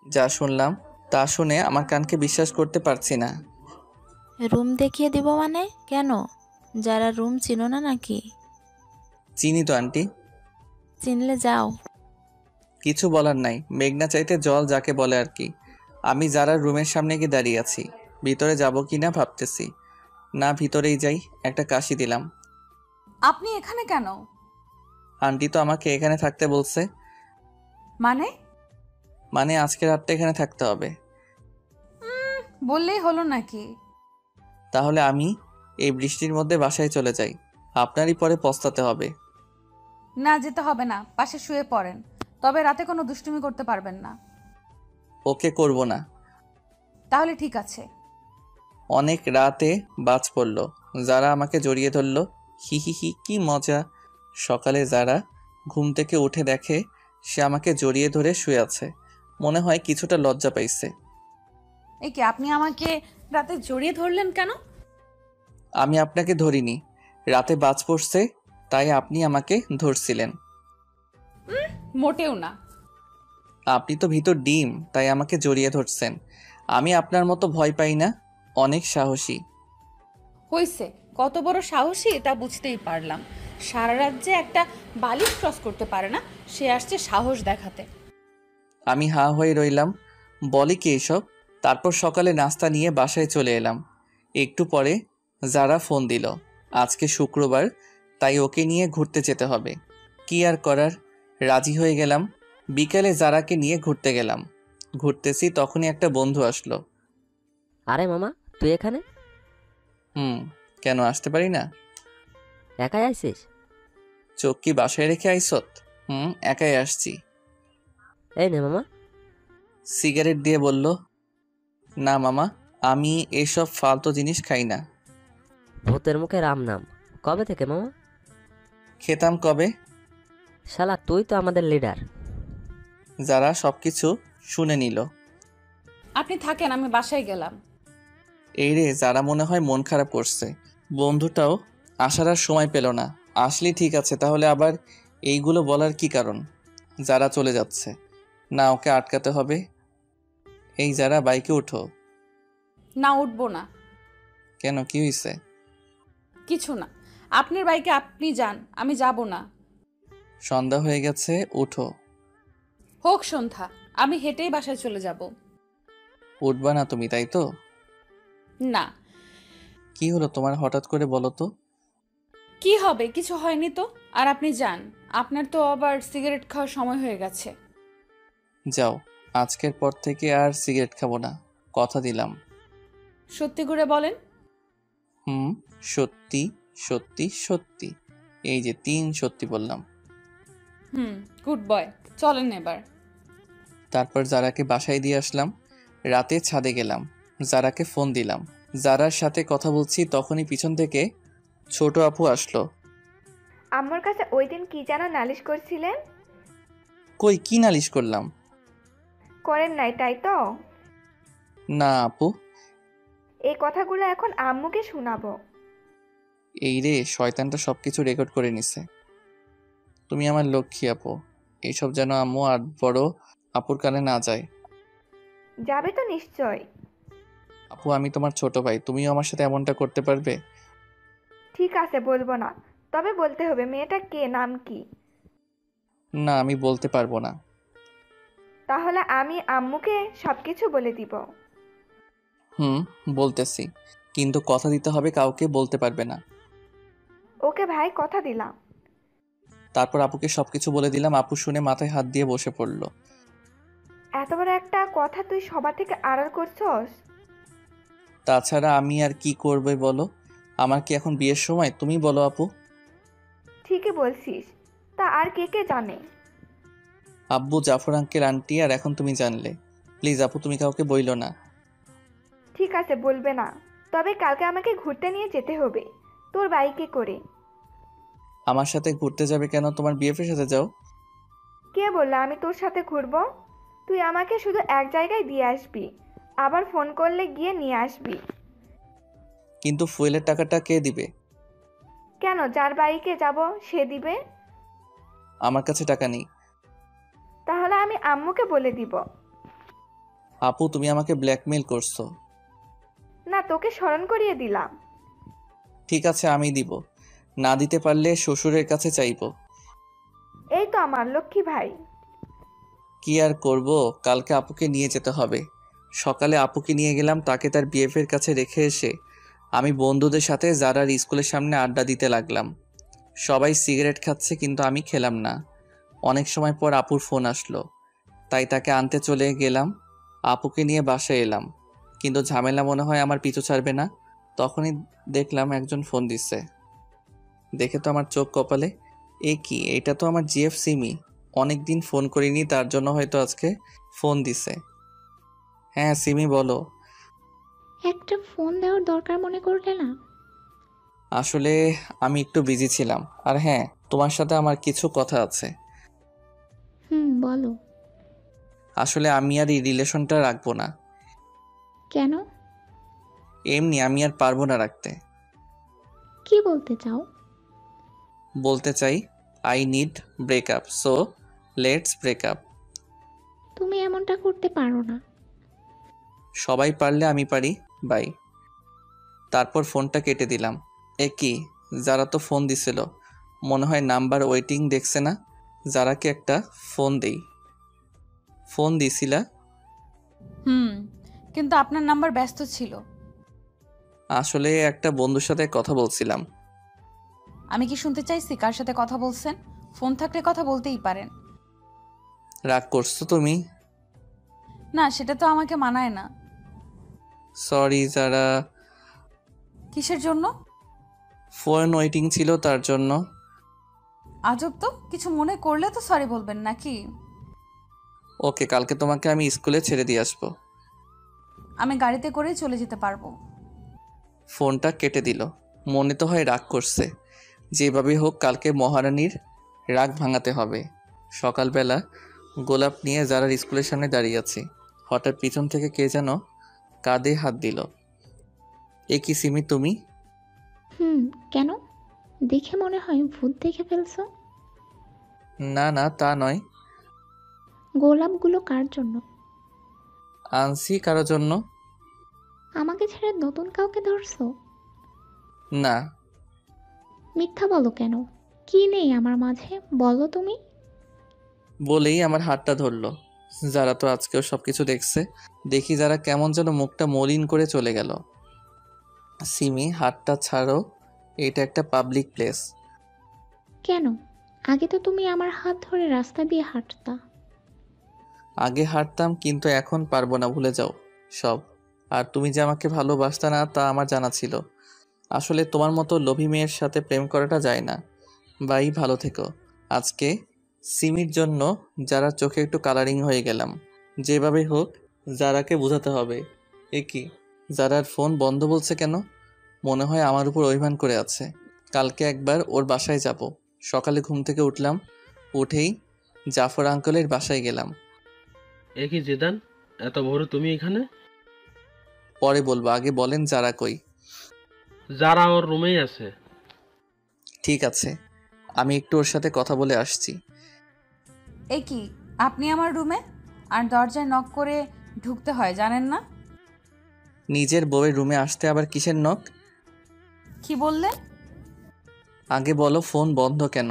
যা শুনলাম তা শুনে আমার কানকে বিশ্বাস করতে পারছি না। রুম দেখিয়ে দিব মানে? কেন, যারা রুম চিনো না নাকি? চিনি তো আন্টি। চিনলে যাও। কিছু বলার নাই, মেঘনা চাইতে জল যাকে বলে আর কি। আমি যারা রুমের সামনে গিয়ে দাঁড়িয়ে আছি, ভিতরে যাব কি না ভাবতেছি। না, ভিতরেই যাই, একটা কাশি দিলাম। আপনি এখানে কেন? আন্টি তো আমাকে এখানে থাকতে বলছে। মানে? মানে আজকে রাতটা এখানে থাকতে হবে। বললেই হলো নাকি? তাহলে আমি এই বৃষ্টির মধ্যে বাসায় চলে যাই, আপনারই পরে পস্তাতে হবে। না, যেতে হবে না, পাশে শুয়ে পড়েন। তবে রাতে কোনো দুষ্টুমি করতে পারবেন না। ওকে, করব না। তাহলে ঠিক আছে। অনেক রাতে বাজ পড়ল, যারা আমাকে জড়িয়ে ধরল। হি হি হি, কি মজা। সকালে যারা ঘুম থেকে উঠে দেখে সে আমাকে জড়িয়ে ধরে শুয়ে আছে, মনে হয় কিছুটা লজ্জা পাইছে। এই কি, আপনি আমাকে রাতে জড়িয়ে ধরলেন কেন? আমি আপনাকে ধরিনি, রাতে বাজ পড়ছে তাই আপনি আমাকে ধরছিলেন। মোটেও না। আপনি তো ভিতর ডিম, তাই আমাকে জড়িয়ে ধরছেন। আমি আপনার মতো ভয় পাই না, অনেক সাহসী। হইছে, কত বড় সাহসী তা বুঝতেই পারলাম। সারা রাত যে একটা বালিশ ক্রস করতে পারে না, সে আসছে সাহস দেখাতে। আমি হা হয়ে রইলাম, বলে কি এসব? তারপর সকালে নাস্তা নিয়ে বাসায় চলে এলাম। একটু পরে যারা ফোন দিল, আজকে শুক্রবার, তাই ওকে নিয়ে ঘুরতে যেতে হবে। কি আর করার, রাজি হয়ে গেলাম। বিকেলে যারাকে নিয়ে ঘুরতে গেলাম। ঘুরতেছি, তখনই একটা বন্ধু আসলো। আরে মামা, তুই এখানে? কেন আসতে পারি না? একাই আইছিস? চোখ কি বাসায় রেখে আইসত? একাই আসছি। এই নে মামা। সিগারেট দিয়ে বলল, না মামা, আমি এসব ফালতু জিনিস খাই না। ভূতের মুখে রাম নাম, কবে থেকে মামা? খেতাম কবে, শালা তুই তো আমাদের লিডার। যারা সবকিছু শুনে নিল। আপনি থাকেন, আমি বাসায় গেলাম। এই রে, যারা মনে হয় মন খারাপ করছে। বন্ধুটাও আসার আর সময় পেল না। আসলে ঠিক আছে, তাহলে আবার এইগুলো বলার কি কারণ? যারা চলে যাচ্ছে না, ওকে আটকাতে হবে। এই যারা, বাইকে ওঠো। না, উঠবো না। কেন, কি হয়েছে? কিছু না, আপনার বাইকে আপনি যান, আমি যাব না। সন্ধ্যা হয়ে গেছে, উঠো। হোক সন্ধ্যা, আমি হেঁটেই বাসায় চলে যাব। উঠবা না তুমি, তাই তো? না। কি হলো তোমার, হঠাৎ করে বলো তো? কি হবে, কিছু হয়নি তো। আর আপনি যান, আপনার তো আবার সিগারেট খাওয়ার সময় হয়ে গেছে। যাও, আজকের পর থেকে আর সিগারেট খাবো না, কথা দিলাম। সত্যি করে বলেন। সত্যি সত্যি সত্যি। এই যে 3 সত্যি বললাম। গুড বয়, চলেন এবার। তারপর যারাকে বাসায় দিয়ে আসলাম। রাতে ছাদে গেলাম, যারাকে ফোন দিলাম। যারার সাথে কথা বলছি তখনই পিছন থেকে ছোট আপু আসলো। আম্মুর কাছে ওই দিন কি যেন নালিশ করছিলেন? কই, কি নালিশ করলাম? করেন নাই, তাই তো? না আপু। এই কথাগুলো এখন আম্মুকে শোনাবো। এই রে, শয়তানটা সবকিছু রেকর্ড করে নিছে। তুমি আমার লক্ষ্মী আপু, এইসব যেন আম্মু আর বড় আপুর কানে না যায়। যাবে তো নিশ্চয়। আপু, আমি তোমার ছোট ভাই, তুমিও আমার সাথে এমনটা করতে পারবে? ঠিক আছে, বলবো না। তবে বলতে হবে, মেয়েটা কে, নাম কি? না, আমি বলতে পারবো না। তাহলে আমি আম্মুকে সবকিছু বলে দিব। বলতেছি, কিন্তু কথা দিতে হবে, কাউকে বলতে পারবে না। ওকে ভাই, কথা দিলাম। তারপর আপুকে সবকিছু বলে দিলাম। আপু শুনে মাথায় হাত দিয়ে বসে পড়লো। এত বড় একটা কথা তুই সবার থেকে আড়াল করছস? তাছাড়া আমি আর কি করবে বলো? আমার কি এখন বিয়ের সময়? তুমি বলো আপু। ঠিকই বলছিস। তা আর কে কে জানে? আব্বু, জাফর আঙ্কেল, আন্টি, আর এখন তুমি জানলে। প্লিজ আপু, তুমি কাউকে বইলো না। ঠিক আছে, বলবে না। তবে কালকে আমাকে ঘুরতে নিয়ে যেতে হবে, তোর বাইকে করে। আমার সাথে ঘুরতে যাবে কেন? তোমার বিএফের সাথে যাও। কে বললো আমি তোর সাথে ঘুরবো? তুই আমাকে শুধু এক জায়গায় দিয়ে আসবি, আবার ফোন করলে গিয়ে নিয়ে আসবি। কিন্তু ফুয়েলের টাকাটা কে দিবে? কেন, যার বাইকে যাব সে দিবে। আমার কাছে টাকা নেই। তাহলে আমি আম্মুকে বলে দিব। আপু, তুমি আমাকে ব্ল্যাকমেইল করছো। না, তোকে স্মরণ করিয়ে দিলাম। ঠিক আছে, আমি দিব। না দিতে পারলে শ্বশুরের কাছে চাইবো। এই তো আমার লক্ষ্মী ভাই। কি আর করব, কালকে আপুকে নিয়ে যেতে হবে। সকালে আপুকে নিয়ে গেলাম, তাকে তার বিএফের কাছে রেখে এসে আমি বন্ধুদের সাথে যারার স্কুলের সামনে আড্ডা দিতে লাগলাম। সবাই সিগারেট খাচ্ছে, কিন্তু আমি খেলাম না। অনেক সময় পর আপুর ফোন আসলো, তাই তাকে আনতে চলে গেলাম। আপুকে নিয়ে বাসায় এলাম, কিন্তু ঝামেলা মনে হয় আমার পিছু ছাড়বে না। তখনই দেখলাম একজন ফোন দিচ্ছে। দেখে তো আমার চোখ কপালে। এ কি, এটা তো আমার জিএফ সিমি। অনেকদিন ফোন করিনি, তার জন্য হয়তো আজকে ফোন দিছে। হ্যাঁ সিমি, বলো। একটা ফোন দেওয়ার দরকার মনে করলে না? আসলে আমি একটু বিজি ছিলাম। আর হ্যাঁ, তোমার সাথে আমার কিছু কথা আছে। বলো। আসলে আমি আর এই রিলেশনটা রাখবো না। কেন? এমনি, আমি আর পারবো না রাখতে। কি বলতে চাও? বলতে চাই, I need breakup, so let's breakup. তুমি এমনটা করতে পারো না। সবাই পারলে আমি পারি, বাই। তারপর ফোনটা কেটে দিলাম। এ কি, যারা তো ফোন দিছিল, মনে হয় নাম্বার ওয়েটিং দেখছে না। যারাকে একটা ফোন দেই। ফোন দিছিলা? কিন্তু আপনার নাম্বার ব্যস্ত ছিল। আসলে একটা বন্ধুর সাথে কথা বলছিলাম। আমি কি শুনতে চাইছি কার সাথে কথা বলছেন? ফোন থাকলে কথা বলতেই পারেন। রাগ করছো তুমি? না, সেটা তো আমাকে মানায় না। সরি যারা। কিসের জন্য? ফোন ওয়েটিং ছিল, তার জন্য। আজব তো, কিছু মনে করলে তো সরি বলবেন নাকি? ওকে, কালকে তোমাকে আমি স্কুলে ছেড়ে দিয়ে আসবো। আমি গাড়িতে করেই চলে যেতে পারবো। ফোনটা কেটে দিল। মনে তো হয় রাগ করছে। যেভাবে হোক কালকে মহারানীর রাগ ভাঙাতে হবে। সকালবেলা গোলাপ নিয়ে যারার স্কুলের সামনে দাঁড়িয়ে আছি, হঠাৎ পিছন থেকে কে যেন কাঁধে হাত দিল। এ কি সিমি তুমি? কেন? দেখে মনে হয় ভূত দেখে ফেলছো। না না, তা নয়। গোলাপগুলো কার জন্য? আনছি কারোর জন্য। আমাকে ছেড়ে নতুন কাউকে ধরছো? না। মিথ্যা বলো কেন? কি নেই আমার মাঝে, বলো তুমি। বলেই আমার হাতটা ধরলো। যারা তো আজকেও সবকিছু দেখছে। দেখি যারা কেমন যেন মুখটা মলিন করে চলে গেল। সিমি, হাতটা ছাড়ো, এটা একটা পাবলিক প্লেস। কেন? আগে তো তুমি আমার হাত ধরে রাস্তা দিয়ে হাঁটতা। আগে হাঁটতাম, কিন্তু এখন পারবো না, ভুলে যাও সব। আর তুমি যে আমাকে ভালোবাসতা না তা আমার জানা ছিল। আসলে তোমার মতো লোভী মেয়ের সাথে প্রেম করাটা যায় না। বাই, ভালো থেকো। আজকে সিমির জন্য যারা চোখে একটু কালারিং হয়ে গেলাম। যেভাবে হোক যারাকে বোঝাতে হবে। এ কি, যারার ফোন বন্ধ বলছে কেন? মনে হয় আমার উপর অভিমান করে আছে। কালকে একবার ওর বাসায় যাব। সকালে ঘুম থেকে উঠলাম, উঠেই জাফর আঙ্কেলের বাসায় গেলাম। এ কি জিদান, এত ভোরে তুমি এখানে? পরে বলবো, আগে বলেন যারা কই। যারা ওর রুমেই আছে। ঠিক আছে, আমি একটু ওর সাথে কথা বলে আসছি। এ কি, আপনি আমার রুমে? আর দরজায় নক করে ঢুকতে হয়, জানেন না? নিজের বউয়ের রুমে আসতে আবার কিসের নখ? কি বললেন? আগে বলো ফোন বন্ধ কেন?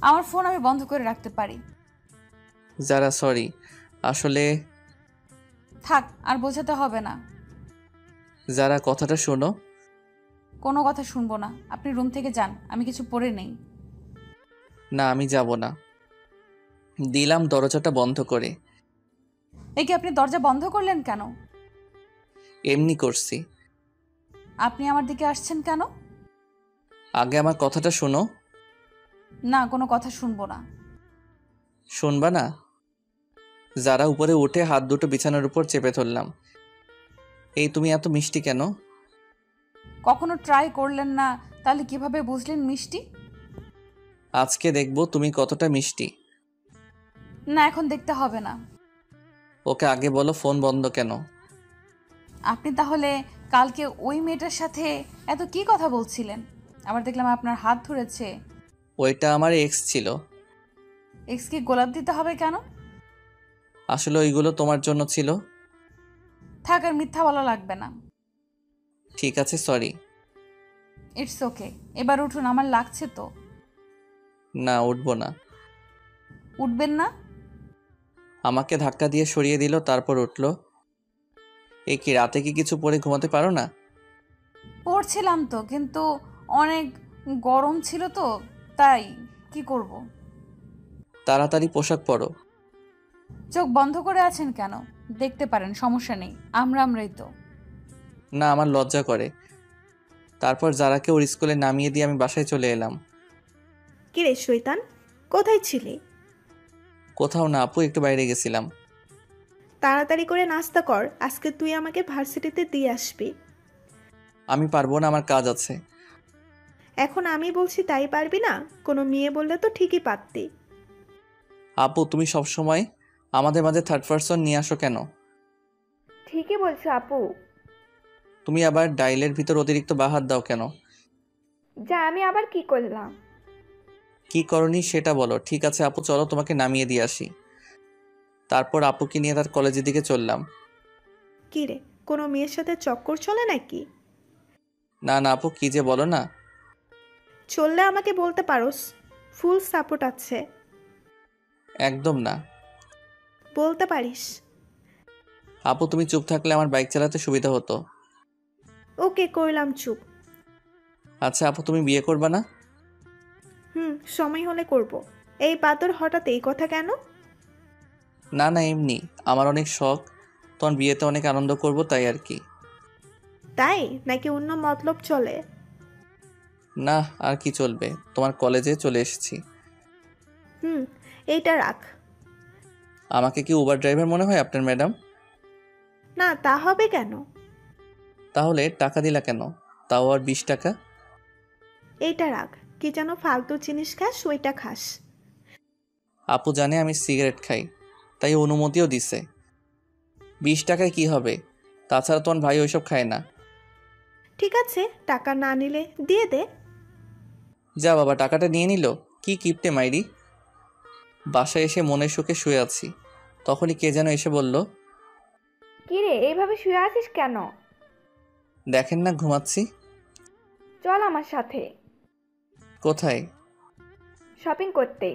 আমার ফোন আমি বন্ধ করে রাখতে পারি। যারা সরি, আসলে থাক, আর বোঝাতে হবে না। যারা কথাটা শোনো। কোনো কথা শুনবো না, আপনি রুম থেকে যান, আমি কিছু পড়ে নেই। না, আমি যাব না। দিলাম দরজাটা বন্ধ করে। এ কি, আপনি দরজা বন্ধ করলেন কেন? এমনি করছি। আপনি আমার দিকে আসছেন কেন? আগে আমার কথাটা শোনো। না, কোনো কথা শুনবো না। শুনবা না? যারা উপরে উঠে হাত দুটো বিছানার উপর চেপে ধরলাম। এই তুমি এত মিষ্টি কেন? কখনো ট্রাই করলেন না, তাহলে কিভাবে বুঝলেন মিষ্টি? আজকে দেখবো তুমি কতটা মিষ্টি। না, এখন দেখতে হবে না। ওকে আগে বলো ফোন বন্ধ কেন? আপনি তাহলে কালকে ওই মেয়েটার সাথে এত কি কথা বলছিলেন? আবার দেখলাম আপনার হাত ধরেছে। ওইটা আমার এক্স ছিল। এক্স কি গোলাপ দিতে হবে কেন? আসলে ওইগুলো তোমার জন্য ছিল। থাক, আর মিথ্যা বলা লাগবে না। ঠিক আছে, সরি। ইটস ওকে, এবার উঠুন, আমার লাগছে তো। না, উঠবো না। উঠবেন না? আমাকে ধাক্কা দিয়ে সরিয়ে দিল, তারপর উঠলো। এই কি, রাতে কি কিছু পরে ঘুমাতে পারো না? পড়ছিলাম তো, কিন্তু অনেক গরম ছিল তো, তাই। কি করব? তাড়াতাড়ি পোশাক পরো। চোখ বন্ধ করে আছেন কেন? দেখতে পারেন, সমস্যা নেই, আমরাই তো। না, আমার লজ্জা করে। তারপর যারাকে ওর স্কুলে নামিয়ে দিয়ে আমি বাসায় চলে এলাম। কিরে শৈতান, কোথায় ছিলি? কোথাও না আপু, একটু বাইরে গেছিলাম। তাড়াতাড়ি করে নাস্তা কর, আজকে তুই আমাকে ভার্সিটিতে দিয়ে আসবি। আমি পারবো না, আমার কাজ আছে। এখন আমি বলছি তাই পারবি না? কোনো মেয়ে বললে তো ঠিকই পারতি। আপু, তুমি সবসময় আমাদের মাঝে থার্ড পারসন নিয়ে আসো কেন? ঠিকই বলছো আপু। তুমি আবার ডাইলের ভিতর অতিরিক্ত বাহাত দাও কেন? যা, আমি আবার কি করলাম? কি করনি সেটা বলো। ঠিক আছে আপু, চলো তোমাকে নামিয়ে দিয়ে আসি। তারপর আপুকে নিয়ে তার কলেজের দিকে চললাম। কিরে, কোনো মেয়ের সাথে চক্কর চলে নাকি? না না আপু, কি যে বলো না। চললে আমাকে বলতে পারোস, ফুল সাপোর্ট আছে। একদম না। বলতে পারিস। আপু, তুমি চুপ থাকলে আমার বাইক চালাতে সুবিধা হতো। ওকে, করলাম চুপ। আচ্ছা আপু, তুমি বিয়ে করবা না? সময় হলে করব। এই পাতর হঠাৎ এই কথা কেন? না না, এমনি আমার অনেক শখ, তোমার বিয়েতে অনেক আনন্দ করব, তাই আর কি। তাই নাকি অন্য মতলব চলে? না, আর কি চলবে, তোমার কলেজে চলে এসেছি। এইটা রাখ। আমাকে কি উবার ড্রাইভার মনে হয় আপনার ম্যাডাম? না, তা হবে কেন? তাহলে টাকা দিলা কেন? তাও আর 20 টাকা? এইটা রাখ, কি যেন ফালতু জিনিস খাস ওইটা খাস। আপু জানে আমি সিগারেট খাই, তাই অনুমতিও দিছে। 20 টাকায় কি হবে? তাছাড়া তোমার ভাই ওইসব খায় না। ঠিক আছে, টাকা না নিলে দিয়ে দে। যা বাবা, টাকাটা নিয়ে নিল। কি কিপটে মাইরি। বাসায় এসে মনের সুখে শুয়ে আছি, তখনই কে যেন এসে বলল, কিরে এইভাবে শুয়ে আছিস কেন? দেখেন না ঘুমাচ্ছি। চল আমার সাথে কোথায়? শপিং করতে।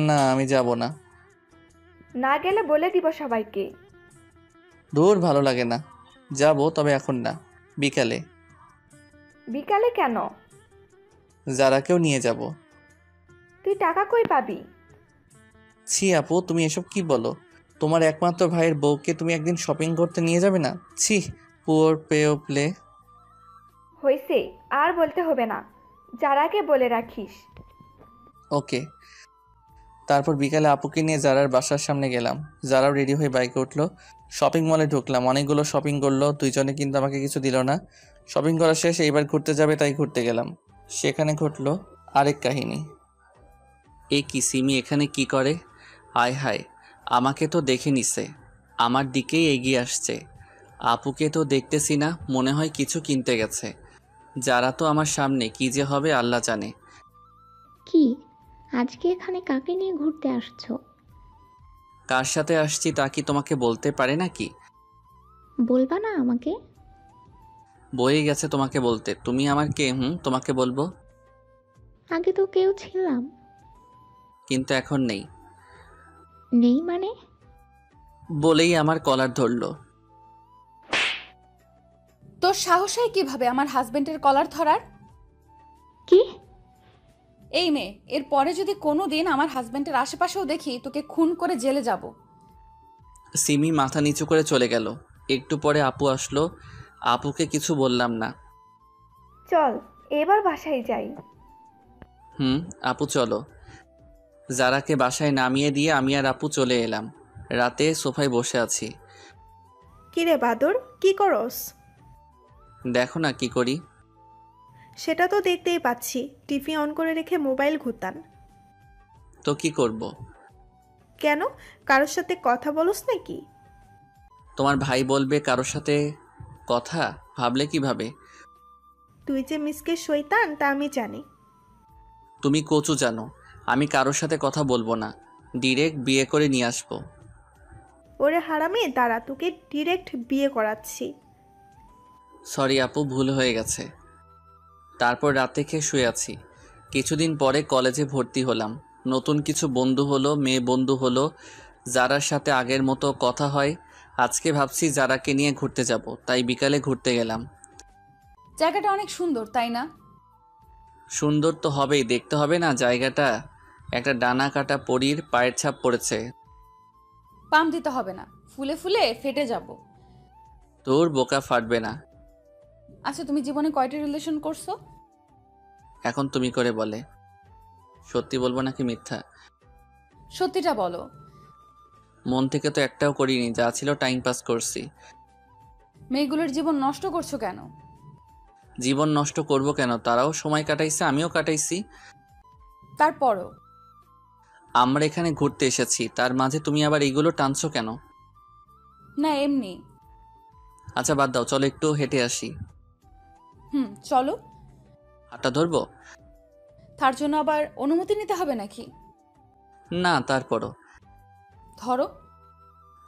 না, আমি যাব না। না গেলে বলে দিব সবাইকে। দূর, ভালো লাগে না। যাব, তবে এখন না, বিকালে। বিকালে কেন? যারাকেও নিয়ে যাব। তুই টাকা কই পাবি? ছি আপু, তুমি এসব কি বলো? তোমার একমাত্র ভাইয়ের বউকে তুমি একদিন শপিং করতে নিয়ে যাবে না? ছি, পুয়ার পেও প্লে। হইছে, আর বলতে হবে না, যারাকে বলে রাখিস। ওকে। তারপর বিকালে আপুকে নিয়ে জারার বাসার সামনে গেলাম। জারাও রেডি হয়ে বাইকে উঠলো। শপিং মলে ঢুকলাম, অনেকগুলো শপিং করলো, দুইজনে কিন্তু আমাকে কিছু দিল না। শপিং করা শেষ, এইবার ঘুরতে যাবে তাই ঘুরতে গেলাম। সেখানে ঘটলো আরেক কাহিনী। এ কি, সিমি এখানে কি করে? আয় হায়, আমাকে তো দেখে নিছে, আমার দিকেই এগিয়ে আসছে। আপুকে তো দেখতেছি না, মনে হয় কিছু কিনতে গেছে। যারা তো আমার সামনে, কি যে হবে আল্লাহ জানে। কি, আজকে এখানে কাকে নিয়ে ঘুরতে আসছো? কার সাথে আসছি তা কি তোমাকে বলতে পারে নাকি? বলবা না আমাকে? বয়ে গেছে তোমাকে বলতে। তুমি আমার কে? তোমাকে বলবো? আগে তো কেউ ছিলাম। কিন্তু এখন নেই। নেই মানে? বলেই আমার কলার ধরলো। তোর সাহস হয় কিভাবে আমার হাজবেন্ডের কলার ধরার? কি? এই মেয়ে, এর পরে যদি কোনো দিন আমার হাজবেন্ডের আশেপাশেও দেখি, তোকে খুন করে জেলে যাব। সিমি মাথা নিচু করে চলে গেল। একটু পরে আপু আসলো। আপুকে কিছু বললাম না। চল এবার বাসায় যাই। আপু চলো। যারাকে বাসায় নামিয়ে দিয়ে আমি আর আপু চলে এলাম। রাতে সোফায় বসে আছি। কিরে বাদর, কি করস? দেখো না কি করি। সেটা তো দেখতেই পাচ্ছি, টিভি অন করে রেখে মোবাইল ঘুরতান। তো কি করব? কেন, কারোর সাথে কথা বলস নাকি? তোমার ভাই বলবে কারোর সাথে কথা, ভাবলে কিভাবে? তুই যে মিসকে শয়তান তা আমি জানি। তুমি কচু জানো, আমি কারোর সাথে কথা বলবো না, ডিরেক্ট বিয়ে করে নিয়ে আসবো। ওরে হারামে, দাঁড়া, তোকে ডিরেক্ট বিয়ে করাচ্ছি। সরি আপু, ভুল হয়ে গেছে। তারপর রাতে খেয়ে শুয়ে আছি। কিছুদিন পরে কলেজে ভর্তি হলাম। নতুন কিছু বন্ধু হলো, মেয়ে বন্ধু হলো, যারার সাথে আগের মতো কথা হয়। আজকে ভাবছি যারাকে নিয়ে ঘুরতে যাব, তাই বিকালে ঘুরতে গেলাম। জায়গাটা অনেক সুন্দর, তাই না? সুন্দর তো হবেই, দেখতে হবে না জায়গাটা? একটা ডানা কাটা পরীর পায়ের ছাপ পড়েছে। পাম দিতে হবে না, ফুলে ফুলে ফেটে যাব। তোর বোকা ফাটবে না। আচ্ছা, তুমি জীবনে কয়টা রিলেশন করছো? এখন তুমি করে বলে। সত্যি বলবো নাকি মিথ্যা? সত্যিটা বলো। মন থেকে তো একটাও করিনি, যা ছিল টাইম পাস করছি। মেয়েগুলোর জীবন নষ্ট করছো কেন? জীবন নষ্ট করব কেন? তারাও সময় কাটাইছে, আমিও কাটাইছি। তারপরও আমরা এখানে ঘুরতে এসেছি, তার মাঝে তুমি আবার এইগুলো টানছো কেন? না, এমনি। আচ্ছা বাদ দাও, চলো একটু হেঁটে আসি। চলো। হাঁটা ধরবো? তার জন্য আবার অনুমতি নিতে হবে নাকি? না, তারপরও। ধরো।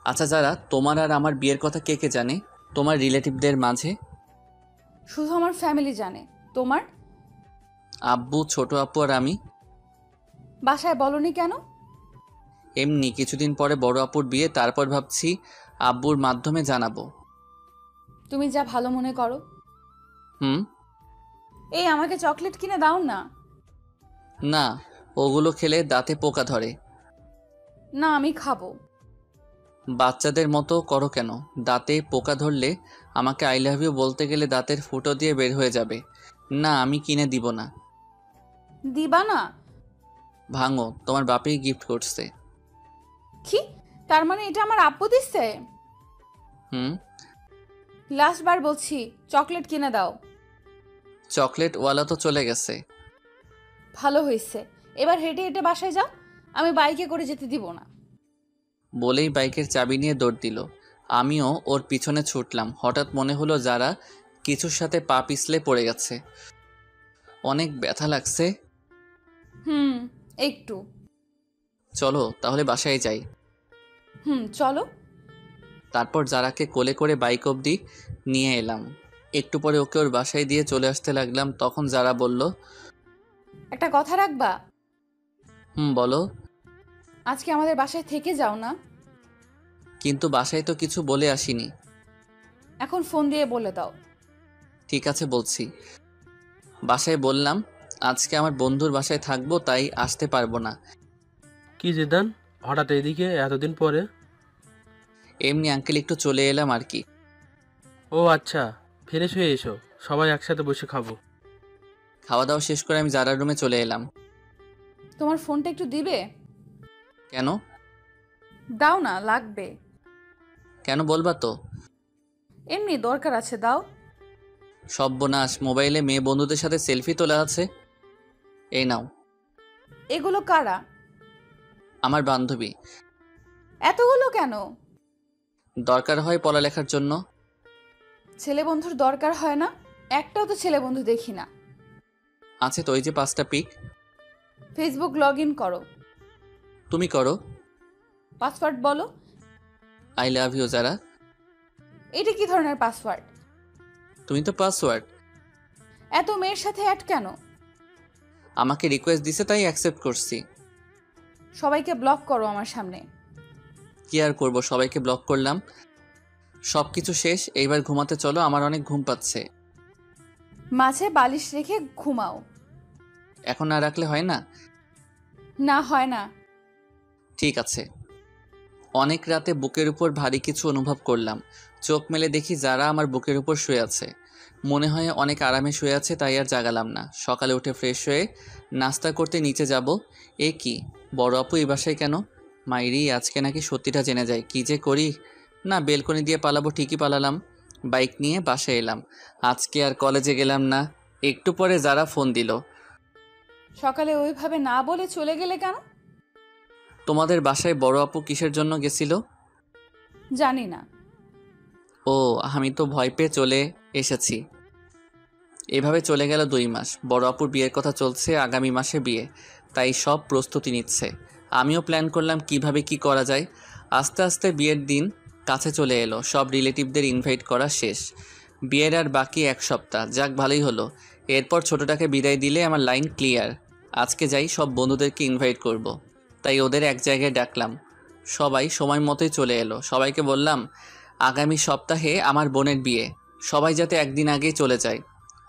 আচ্ছা, যারা তোমার আর আমার বিয়ের কথা কে কে জানে তোমার রিলেটিভদের মাঝে? শুধু আমার ফ্যামিলি জানে। তোমার? আব্বু, ছোট আপু আর আমি। বাসায় বলনি কেন? এমনি, কিছুদিন পরে বড় আপুর বিয়ে, তারপর ভাবছি আব্বুর মাধ্যমে জানাবো। তুমি যা ভালো মনে করো। এই, আমাকে চকলেট কিনে দাও না। না, ওগুলো খেলে দাঁতে পোকা ধরে। না, আমি খাবো। বাচ্চাদের মতো করো কেন? দাঁতে পোকা ধরলে আমাকে আই লাভ ইউ বলতে গেলে দাঁতের ফুটো দিয়ে বের হয়ে যাবে। না, আমি কিনে দিব না। দিবা না? ভাঙো, তোমার বাপেই গিফট করছে। কি? তার মানে এটা আমার আব্বু দিচ্ছে? লাস্ট বার বলছি, চকলেট কিনে দাও। চকলেট ওয়ালা তো চলে গেছে। ভালো হয়েছে, এবার হেঁটে হেঁটে বাসায় যাও, আমি বাইকে করে যেতে দিব না। বলেই বাইকের চাবি নিয়ে দৌড় দিল। আমিও ওর পিছনে ছুটলাম। হঠাৎ মনে হলো যারা কিছুর সাথে পা পিছলে পড়ে গেছে। অনেক ব্যথা লাগছে। একটু। চলো তাহলে বাসায় যাই। চলো। তারপর যারাকে কোলে করে বাইক অবধি নিয়ে এলাম। একটু পরে ওকে ওর বাসায় দিয়ে চলে আসতে লাগলাম। তখন যারা বলল, একটা কথা রাখবা? বলো। আজকে আমাদের বাসায় থেকে যাও না। কিন্তু বাসায় তো কিছু বলে আসিনি। এখন ফোন দিয়ে বলে দাও। ঠিক আছে বলছি। বাসায় বললাম আজকে আমার বন্ধুর বাসায় থাকবো, তাই আসতে পারবো না। কি জিদান, হঠাৎ এদিকে এতদিন পরে? এমনি আঙ্কেল, একটু চলে এলাম আর কি। ও আচ্ছা, ফ্রেশ হয়ে এসো, সবাই একসাথে বসে খাবো। খাওয়া দাওয়া শেষ করে আমি জারার রুমে চলে এলাম। তোমার ফোনটা একটু দিবে? কেন? দাও না, লাগবে। কেন বলবা তো? এমনি দরকার আছে, দাও। সর্বনাশ, মোবাইলে মেয়ে বন্ধুদের সাথে সেলফি তোলা আছে। এই নাও। এগুলো কারা? আমার বান্ধবী। এতগুলো কেন? দরকার হয় পড়ালেখার জন্য। ছেলে বন্ধুর দরকার হয় না? একটাও তো ছেলে বন্ধু দেখি না। আছে তো, ওই যে 5টা পিক। ফেসবুক লগ ইন করো। তুমি করো। পাসওয়ার্ড বলো। আই লাভ ইউ যারা। এটা কি ধরনের পাসওয়ার্ড? তুমি তো পাসওয়ার্ড। এত মেয়ের সাথে অ্যাড কেন? আমাকে রিকোয়েস্ট দিছে তাই অ্যাকসেপ্ট করছি। সবাইকে ব্লক করো আমার সামনে। কি আর করব, সবাইকে ব্লক করলাম। সব কিছু শেষ, এইবার ঘুমাতে চলো, আমার অনেক ঘুম পাচ্ছে। মাঝে বালিশ রেখে ঘুমাও। এখন না রাখলে হয় না? না, হয় না। ঠিক আছে। অনেক রাতে বুকের উপর ভারী কিছু অনুভব করলাম। চোখ মেলে দেখি যারা আমার বুকের উপর শুয়ে আছে। মনে হয় অনেক আরামে শুয়ে আছে, তাই আর জাগালাম না। সকালে উঠে ফ্রেশ হয়ে নাস্তা করতে নিচে যাব। এ কি, বড় আপু এই বাসায় কেন? মাইরি, আজকে নাকি সত্যিটা জেনে যায়। কি যে করি। না, বেলকনি দিয়ে পালাবো, ঠিকই পালালাম। বাইক নিয়ে বাসায় এলাম। আজকে আর কলেজে গেলাম না। একটু পরে যারা ফোন দিল। সকালে ওইভাবে না বলে চলে গেলে কেন? তোমাদের বাসায় বড় আপু কিসের জন্য গেছিল? জানি না। ও, আমি তো ভয় পেয়ে চলে এসেছি। এভাবে চলে গেল 2 মাস। বড় আপুর বিয়ের কথা চলছে, আগামী মাসে বিয়ে, তাই সব প্রস্তুতি নিচ্ছে। আমিও প্ল্যান করলাম কিভাবে কি করা যায়। আস্তে আস্তে বিয়ের দিন কাছে চলে এলো। সব রিলেটিভদের ইনভাইট করা শেষ। বিয়ের আর বাকি 1 সপ্তাহ। যাক, ভালোই হলো। এরপর ছোটটাকে বিদায় দিলে আমার লাইন ক্লিয়ার। আজকে যাই, সব বন্ধুদেরকে ইনভাইট করব। তাই ওদের এক জায়গায় ডাকলাম। সবাই সময় মতোই চলে এলো। সবাইকে বললাম আগামী সপ্তাহে আমার বোনের বিয়ে, সবাই যাতে একদিন আগেই চলে যায়।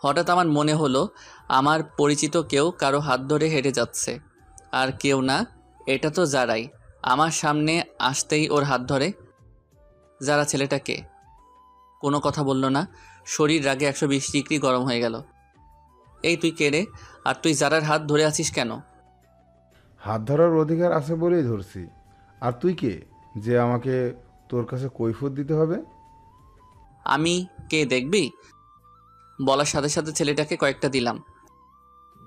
হঠাৎ আমার মনে হলো আমার পরিচিত কেউ কারো হাত ধরে হেঁটে যাচ্ছে। আর কেউ না, এটা তো যারাই। আমার সামনে আসতেই ওর হাত ধরে। যারা ছেলেটাকে কোনো কথা বলল না। শরীর রাগে 120 ডিগ্রি গরম হয়ে গেল। এই তুই কে রে? আর তুই যারার হাত ধরে আছিস কেন? হাত ধরার অধিকার আছে বলেই ধরছি। আর তুই কে যে আমাকে তোর কাছে কৈফিয়ত দিতে হবে? আমি কে দেখবি? বলার সাথে সাথে ছেলেটাকে কয়েকটা দিলাম।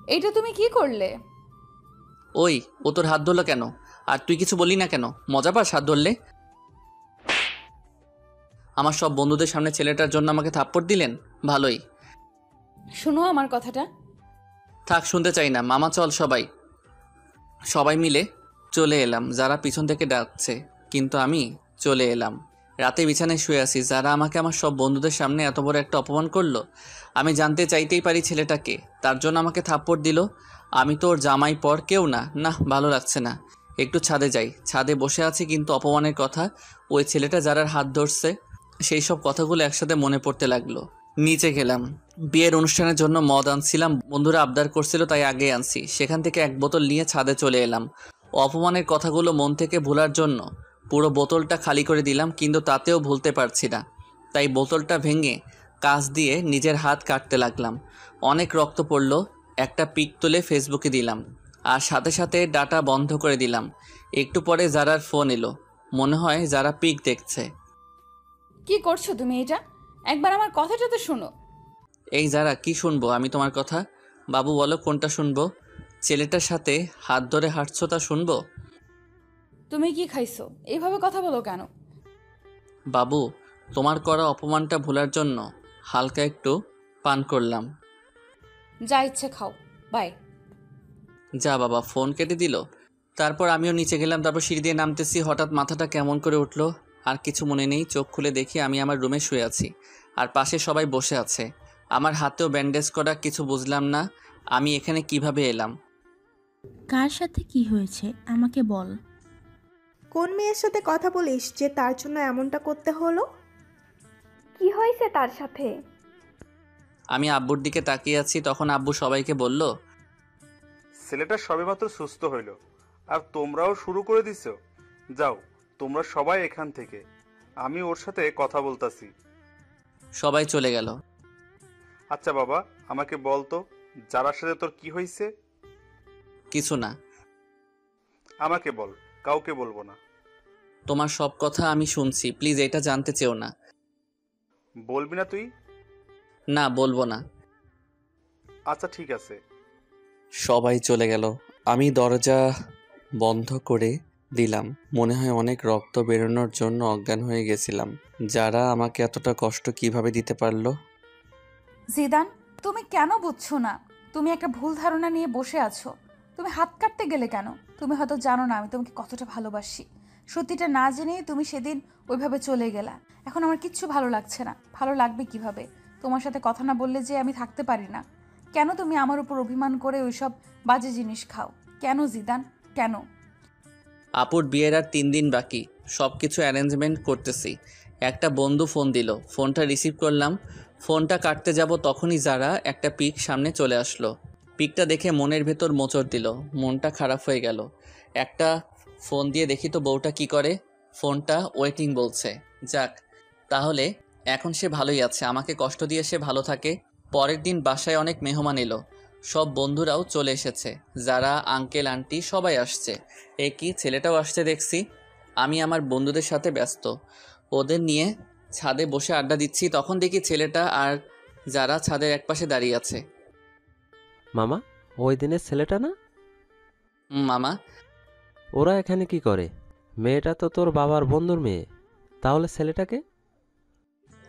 এইটা তুমি কি করলে? ওই, ও তোর হাত ধরলো কেন? আর তুই কিছু বললি না কেন? মজা পাস হাত ধরলে? আমার সব বন্ধুদের সামনে ছেলেটার জন্য আমাকে থাপ্পড় দিলেন। ভালোই। শোনো আমার কথাটা। থাক, শুনতে চাই না। মামা চল। সবাই মিলে চলে এলাম। যারা পিছন থেকে ডাকছে, কিন্তু আমি চলে এলাম। রাতে বিছানায় শুয়ে আছি। যারা আমাকে আমার সব বন্ধুদের সামনে এত বড় একটা অপমান করলো। আমি জানতে চাইতেই পারি ছেলেটাকে, তার জন্য আমাকে থাপ্পড় দিল। আমি তো ওর জামাই পর কেউ না। না, ভালো লাগছে না। একটু ছাদে যাই। ছাদে বসে আছি, কিন্তু অপমানের কথা, ওই ছেলেটা যারার হাত ধরছে, সেই সব কথাগুলো একসাথে মনে পড়তে লাগলো। নিচে গেলাম। বিয়ের অনুষ্ঠানের জন্য মদ আনছিলাম। বন্ধুরা আবদার করছিল, তাই আগে আনছি। সেখান থেকে 1 বোতল নিয়ে ছাদে চলে এলাম। অপমানের কথাগুলো মন থেকে ভোলার জন্য পুরো বোতলটা খালি করে দিলাম, কিন্তু তাতেও ভুলতে পারছি না। তাই বোতলটা ভেঙে কাঁচ দিয়ে নিজের হাত কাটতে লাগলাম। অনেক রক্ত পড়ল। একটা পিক তুলে ফেসবুকে দিলাম, আর সাথে সাথে ডাটা বন্ধ করে দিলাম। একটু পরে যারার ফোন এলো। মনে হয় যারা পিক দেখছে। কি করছো তুমি এটা? একবার আমার কথাটা তো শোনো। এই যারা, কি শুনবো আমি তোমার কথা? বাবু বলো কোনটা শুনবো? ছেলেটার সাথে হাত ধরে হাঁটছো তা শুনবো? তুমি কি খাইছো? এইভাবে কথা বলো কেন? বাবু, তোমার করা অপমানটা ভোলার জন্য হালকা একটু পান করলাম। যা ইচ্ছে খাও, বাই। যা বাবা, ফোন কেটে দিল। তারপর আমিও নিচে গেলাম। তারপর সিঁড়ি দিয়ে নামতেছি, হঠাৎ মাথাটা কেমন করে উঠলো। আর কিছু মনে নেই, চোখ খুলে দেখি আমি আমার রুমে শুয়ে আছি, আর পাশে সবাই বসে আছে। আমার হাতেও ব্যান্ডেজ করা। কিছু বুঝলাম না আমি এখানে কিভাবে এলাম। কার সাথে কি হয়েছে আমাকে বল। কোন মেয়ের সাথে কথা বলিস যে তার জন্য এমনটা করতে হলো? কি হয়েছে তার সাথে? আমি আব্বুর দিকে তাকিয়ে আছি, তখন আব্বু সবাইকে বলল, ছেলেটা সবেমাত্র সুস্থ হইল, আর তোমরাও শুরু করে দিছো। যাও তোমরা সবাই এখান থেকে, আমি ওর সাথে কথা বলতাছি। সবাই চলে গেল। আচ্ছা বাবা, আমাকে বল তো, যারার সাথে তোর কি হয়েছে? কিছু না। আমাকে বল, কাউকে বলবো না। তোমার সব কথা আমি শুনছি, প্লিজ এটা জানতে চেও না। বলবি না তুই? না, বলবো না। আচ্ছা ঠিক আছে। সবাই চলে গেল। আমি দরজা বন্ধ করে দিলাম। মনে হয় অনেক রক্ত বেরোনোর জন্য অজ্ঞান হয়ে গেছিলাম। যারা আমাকে এতটা কষ্ট কিভাবে দিতে পারলো? জিদান, তুমি কেন বুঝছো না? তুমি একটা ভুল ধারণা নিয়ে বসে আছো। তুমি হাত কাটতে গেলে কেন? তুমি হয়তো জানো না আমি তোমাকে কতটা ভালোবাসি। সত্যিটা না জেনেই তুমি সেদিন ওইভাবে চলে গেলা। এখন আমার কিচ্ছু ভালো লাগছে না। ভালো লাগবে কিভাবে? তোমার সাথে কথা না বললে যে আমি থাকতে পারি না। কেন তুমি আমার উপর অভিমান করে ওইসব বাজে জিনিস খাও? কেন জিদান, কেন? আপুর বিয়ের আর 3 দিন বাকি। সব কিছু অ্যারেঞ্জমেন্ট করতেছি। একটা বন্ধু ফোন দিল, ফোনটা রিসিভ করলাম। ফোনটা কাটতে যাব তখনই যারা একটা পিক সামনে চলে আসলো। পিকটা দেখে মনের ভেতর মোচড় দিল, মনটা খারাপ হয়ে গেল। একটা ফোন দিয়ে দেখি তো বউটা কি করে। ফোনটা ওয়েটিং বলছে। যাক, তাহলে এখন সে ভালোই আছে, আমাকে কষ্ট দিয়ে সে ভালো থাকে। পরের দিন বাসায় অনেক মেহমান এলো। সব বন্ধুরাও চলে এসেছে, যারা আঙ্কেল আন্টি সবাই আসছে। এ কি, ছেলেটাও আসছে দেখছি। আমি আমার বন্ধুদের সাথে ব্যস্ত, ওদের নিয়ে ছাদে বসে আড্ডা দিচ্ছি। তখন দেখি ছেলেটা আর যারা ছাদের একপাশে দাঁড়িয়ে আছে। মামা, ওই দিনের ছেলেটা না? মামা। ওরা এখানে কি করে? মেয়েটা তো তোর বাবার বন্ধুর মেয়ে, তাহলে ছেলেটাকে?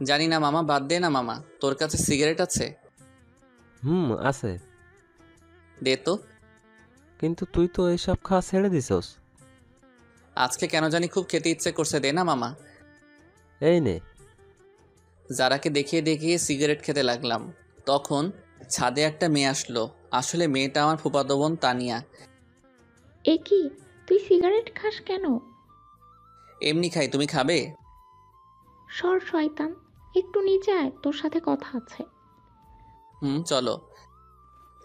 জানি না মামা, বাদ দে না মামা। তোর কাছে সিগারেট আছে? আছে। দে তো। কিন্তু তুই তো এইসব খাওয়া ছেড়ে দিছস। আজকে কেন জানি খুব খেতে ইচ্ছে করছে, দে না মামা। এই নে। যারাকে দেখিয়ে দেখিয়ে সিগারেট খেতে লাগলাম। তখন ছাদে একটা মেয়ে আসলো। আসলে মেয়েটা আমার ফুফাতো বোন তানিয়া। এ কি, তুই সিগারেট খাস কেন? এমনি খাই, তুমি খাবে? সর শয়তান, একটু নিচে আয়, তোর সাথে কথা আছে। চলো।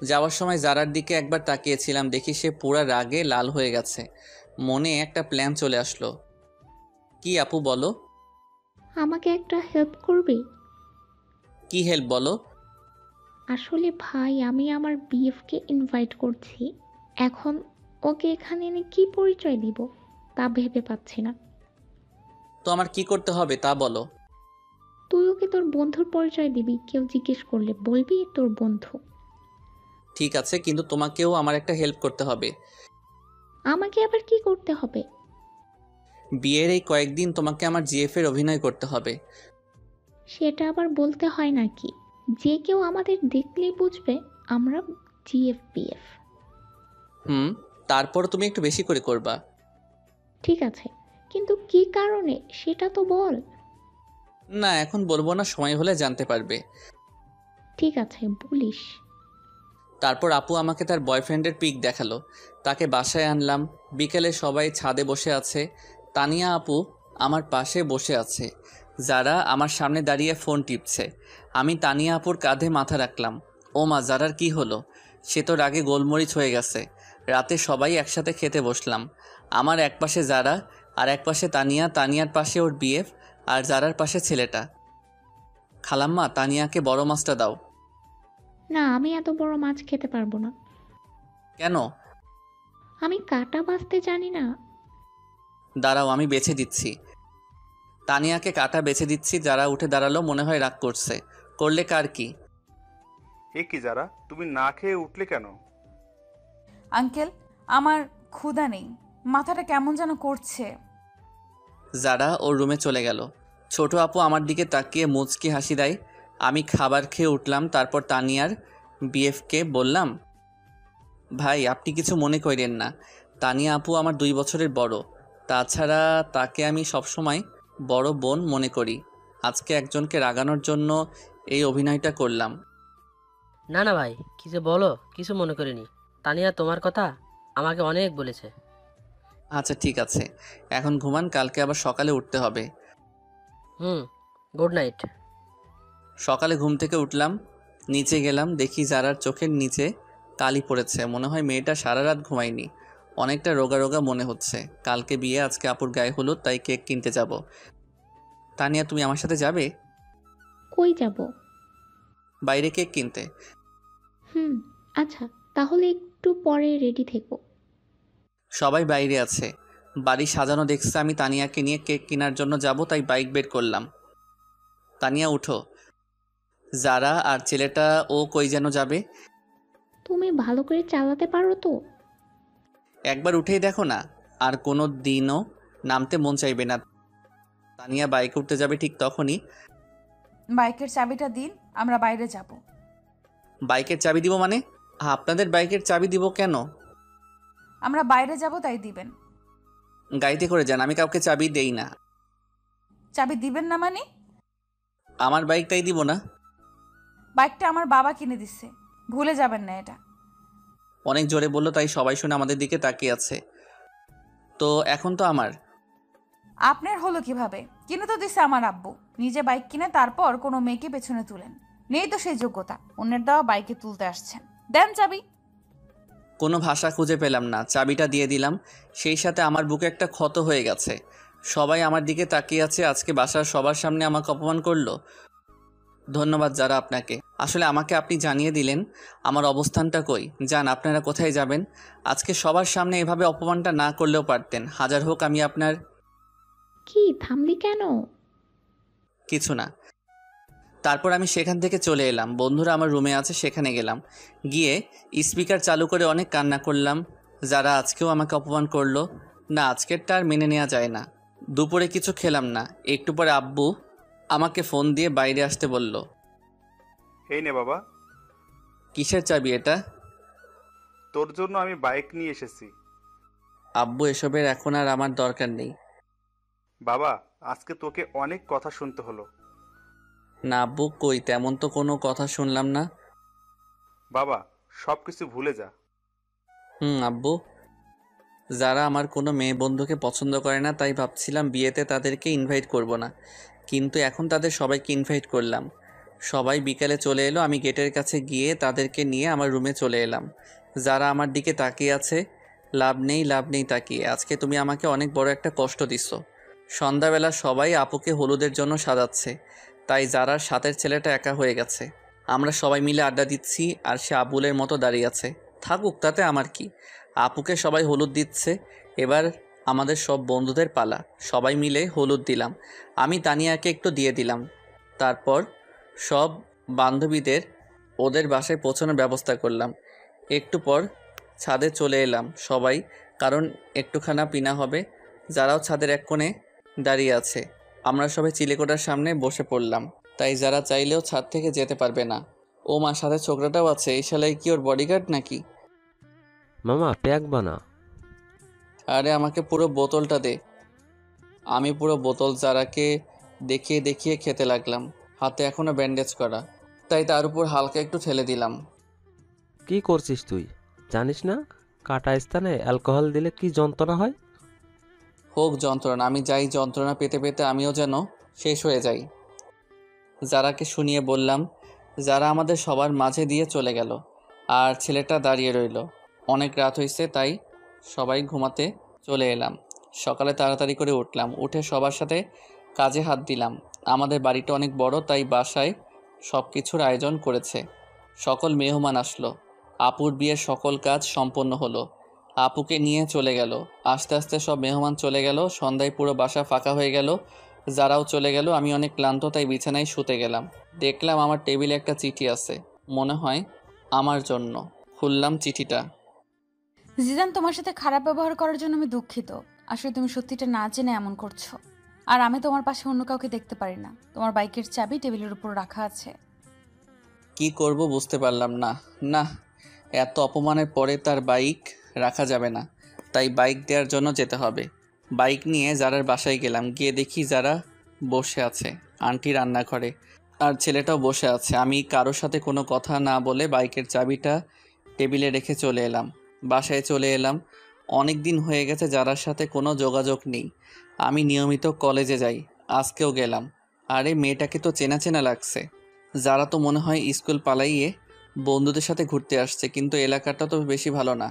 যাওয়ার সময় জারার দিকে একবার তাকিয়েছিলাম, দেখি সে পুরা রাগে লাল হয়ে গেছে। মনে একটা প্ল্যান চলে আসলো। কি আপু, বলো। আমাকে একটা হেল্প করবি? কি হেল্প বলো? আসলে ভাই, আমি আমার বিএফকে ইনভাইট করছি। এখন ওকে এখানে এনে কি পরিচয় দিব তা ভেবে পাচ্ছি না। তো আমার কি করতে হবে তা বলো। তুই ওকে তোর বন্ধুর পরিচয় দিবি, কেউ জিজ্ঞেস করলে বলবি তোর বন্ধু। ঠিক আছে, কিন্তু তোমাকেও আমার একটা হেল্প করতে হবে। আমাকে আবার কি করতে হবে? বিয়ের এই কয়েকদিন তোমাকে আমার জিএফ এর অভিনয় করতে হবে। সেটা আবার বলতে হয় নাকি? যে কেউ আমাদের দেখলেই বুঝবে আমরা জিএফ বিএফ। তারপর তুমি একটু বেশি করে করবা। ঠিক আছে, কিন্তু কি কারণে সেটা তো বল। না, এখন বলবো না, সময় হলে জানতে পারবে। ঠিক আছে, বলিস। তারপর আপু আমাকে তার বয়ফ্রেন্ডের পিক দেখালো। তাকে বাসায় আনলাম। বিকেলে সবাই ছাদে বসে আছে। তানিয়া আপু আমার পাশে বসে আছে, যারা আমার সামনে দাঁড়িয়ে ফোন টিপছে। আমি তানিয়া আপুর কাঁধে মাথা রাখলাম। ও মা, যারার কি হলো? সে তো রাগে গোলমরিচ হয়ে গেছে। রাতে সবাই একসাথে খেতে বসলাম। আমার এক পাশে যারা, আর এক পাশে তানিয়া, তানিয়ার পাশে ওর বিএফ, আর যারার পাশে ছেলেটা। খালাম্মা, তানিয়াকে বড় মাছটা দাও। না, আমি এত বড় মাছ খেতে পারবো না। কেন? আমি কাটা বাছতে জানি না। দাঁড়াও, আমি বেছে দিচ্ছি। তানিয়াকে কাটা বেছে দিচ্ছি। যারা উঠে দাঁড়ালো, মনে হয় রাগ করছে। করলে কার কি? এ কি যারা, তুমি না খেয়ে উঠলে কেন? আঙ্কেল, আমার ক্ষুধা নেই, মাথাটা কেমন যেন করছে। যারা ওর রুমে চলে গেল। ছোট আপু আমার দিকে তাকিয়ে মুচকি হাসি দেয়। আমি খাবার খেয়ে উঠলাম। তারপর তানিয়ার বিএফকে বললাম, ভাই আপনি কিছু মনে করেন না, তানিয়া আপু আমার 2 বছরের বড়। তাছাড়া তাকে আমি সবসময় বড় বোন মনে করি। আজকে একজনকে রাগানোর জন্য এই অভিনয়টা করলাম। না না ভাই, কিছু বলো, কিছু মনে করিনি। তানিয়া তোমার কথা আমাকে অনেক বলেছে। আচ্ছা ঠিক আছে, এখন ঘুমান, কালকে আবার সকালে উঠতে হবে। Good night. সকালে ঘুম থেকে উঠলাম, নিচে গেলাম, দেখি যারার চোখের নিচে কালি পড়েছে। মনে হয় মেয়েটা সারা রাত ঘুমায়নি, অনেকটা রোগা রোগা মনে হচ্ছে। কালকে বিয়ে, আজকে আপুর গায়ে হলুদ, তাই কেক কিনতে যাব। তানিয়া তুমি আমার সাথে যাবে? কই যাব? বাইরে কেক কিনতে। আচ্ছা, তাহলে একটু পরে রেডি থেকো। সবাই বাইরে আছে, বাড়ি সাজানো দেখছে। আমি তানিয়াকে নিয়ে কেক কেনার জন্য যাব, তাই বাইক বের করলাম। তানিয়া উঠো। যারা আর ছেলেটা ও কই যেন যাবে? তুমি ভালো করে চালাতে পারো তো? একবার উঠেই দেখো না, আর কোনো দিনও নামতে মন চাইবে না। তানিয়া বাইক উঠতে যাবে, ঠিক তখনই বাইকের চাবিটা দিন, আমরা বাইরে যাব। বাইকের চাবি দিব মানে? আপনাদের বাইকের চাবি দিব কেন? আমরা বাইরে যাব তাই দিবেন। গাড়িতে করে যান, আমি কাউকে চাবি দেই না। চাবি দিবেন না মানে? আমার বাইকটাই দিব না। বাইকটা আমার বাবা কিনে দিচ্ছে, ভুলে যাবেন না এটা। অনেক জোরে বললো, তাই সবাই শুনে আমাদের দিকে তাকিয়ে আছে। তো এখন তো আমার। আপনার হলো কিভাবে? কিনে তো দিছে আমার আব্বু। নিজে বাইক কিনে তারপর কোনো মেয়েকে পেছনে তুলেন, নেই তো সেই যোগ্যতা। অন্যের দেওয়া বাইকে তুলতে আসছেন। দেন চাবি। কোনো ভাষা খুঁজে পেলাম না, চাবিটা দিয়ে দিলাম। সেই সাথে আমার বুকে একটা ক্ষত হয়ে গেছে। সবাই আমার দিকে তাকিয়ে আছে। আজকে বাসার সবার সামনে আমাকে অপমান করলো। ধন্যবাদ যারা আপনাকে। আসলে আমাকে আপনি জানিয়ে দিলেন আমার অবস্থানটা কই। যান, আপনারা কোথায় যাবেন? আজকে সবার সামনে এভাবে অপমানটা না করলেও পারতেন। হাজার হোক আমি আপনার। কি থামলি কেন? কিছু না। তারপর আমি সেখান থেকে চলে এলাম। বন্ধুরা আমার রুমে আছে, সেখানে গেলাম। গিয়ে স্পিকার চালু করে অনেক কান্না করলাম। যারা আজকেও আমাকে অপমান করলো। না, আজকেরটা আর মেনে নেওয়া যায় না। দুপুরে কিছু খেলাম না। একটু পরে আব্বু আমাকে ফোন দিয়ে বাইরে আসতে বলল। এই নে বাবা। কিসের চাবি এটা? তোর জন্য আমি বাইক নিয়ে এসেছি। আব্বু, এসবের এখন আর আমার দরকার নেই। বাবা, আজকে তোকে অনেক কথা শুনতে হলো। না আব্বু, কই তেমন তো কোনো কথা শুনলাম না। বাবা, সব কিছু ভুলে যা। আব্বু, যারা আমার কোনো মেয়ে বন্ধুকে পছন্দ করে না, তাই ভাবছিলাম বিয়েতে তাদেরকে ইনভাইট করব না, কিন্তু এখন তাদের সবাইকে ইনভাইট করলাম। সবাই বিকালে চলে এলো। আমি গেটের কাছে গিয়ে তাদেরকে নিয়ে আমার রুমে চলে এলাম। যারা আমার দিকে তাকিয়ে আছে, লাভ নেই তাকিয়ে। আজকে তুমি আমাকে অনেক বড় একটা কষ্ট দিচ্ছ। সন্ধ্যাবেলা সবাই আপুকে হলুদের জন্য সাজাচ্ছে, তাই যারার সাথের ছেলেটা একা হয়ে গেছে। আমরা সবাই মিলে আড্ডা দিচ্ছি, আর সে আবুলের মতো দাঁড়িয়ে আছে। থাকুক, তাতে আমার কি। আপুকে সবাই হলুদ দিচ্ছে। এবার আমাদের সব বন্ধুদের পালা। সবাই মিলে হলুদ দিলাম। আমি তানিয়াকে একটু দিয়ে দিলাম। তারপর সব বান্ধবীদের ওদের বাসায় পৌঁছানোর ব্যবস্থা করলাম। একটু পর ছাদে চলে এলাম সবাই, কারণ একটুখানা পিনা হবে। যারাও ছাদের এক কোণে দাঁড়িয়ে আছে। আমরা সবাই চিলেকোঠার সামনে বসে পড়লাম, তাই যারা চাইলেও ছাদ থেকে যেতে পারবে না। ও মা, সাথে ছোকরাটাও আছে। এই শালাই কি ওর বডিগার্ড নাকি? মামা প্যাক বানা। আরে আমাকে পুরো বোতলটা দে। আমি পুরো বোতল যারাকে দেখিয়ে দেখিয়ে খেতে লাগলাম। হাতে এখনো ব্যান্ডেজ করা, তাই তার উপর হালকা একটু ঠেলে দিলাম। কি করছিস তুই? জানিস না কাটা স্থানে অ্যালকোহল দিলে কি যন্ত্রণা হয়? হোক যন্ত্রণা, আমি যাই যন্ত্রণা পেতে পেতে আমিও যেন শেষ হয়ে যাই। যারাকে শুনিয়ে বললাম। যারা আমাদের সবার মাঝে দিয়ে চলে গেল, আর ছেলেটা দাঁড়িয়ে রইল। অনেক রাত হয়েছে, তাই সবাই ঘুমাতে চলে এলাম। সকালে তাড়াতাড়ি করে উঠলাম, উঠে সবার সাথে কাজে হাত দিলাম। আমাদের বাড়িটা অনেক বড়, তাই বাসায় সব কিছুর আয়োজন করেছে। সকল মেহমান আসলো। আপুর বিয়ের সকল কাজ সম্পন্ন হলো। আপুকে নিয়ে চলে গেল। আস্তে আস্তে সব মেহমান চলে গেল। সন্ধ্যায় পুরো বাসা ফাঁকা হয়ে গেল। যারাও চলে গেল। আমি অনেক ক্লান্ত, তাই বিছানায় শুতে গেলাম। দেখলাম আমার টেবিলে একটা চিঠি আছে, মনে হয় আমার জন্য। খুললাম চিঠিটা। জিদান, তোমার সাথে খারাপ ব্যবহার করার জন্য আমি দুঃখিত। আসলে তুমি সত্যিটা না জেনে এমন করছো। আর আমি তোমার পাশে অন্য কাউকে দেখতে পারি না। তোমার বাইকের চাবি টেবিলের উপর রাখা আছে। কি করব বুঝতে পারলাম না। না, এত অপমানের পরে তার বাইক রাখা যাবে না, তাই বাইক দেওয়ার জন্য যেতে হবে। বাইক নিয়ে যারার বাসায় গেলাম, গিয়ে দেখি যারা বসে আছে আন্টি রান্নাঘরে, আর ছেলেটাও বসে আছে। আমি কারোর সাথে কোনো কথা না বলে বাইকের চাবিটা টেবিলে রেখে চলে এলাম। বাসায় চলে এলাম। অনেক দিন হয়ে গেছে যারার সাথে কোনো যোগাযোগ নেই। আমি নিয়মিত কলেজে যাই, আজকেও গেলাম। আরে মেয়েটাকে তো চেনা চেনা লাগছে। যারা তো মনে হয় স্কুল পালাইয়ে বন্ধুদের সাথে ঘুরতে আসছে, কিন্তু এলাকাটা তো বেশি ভালো না।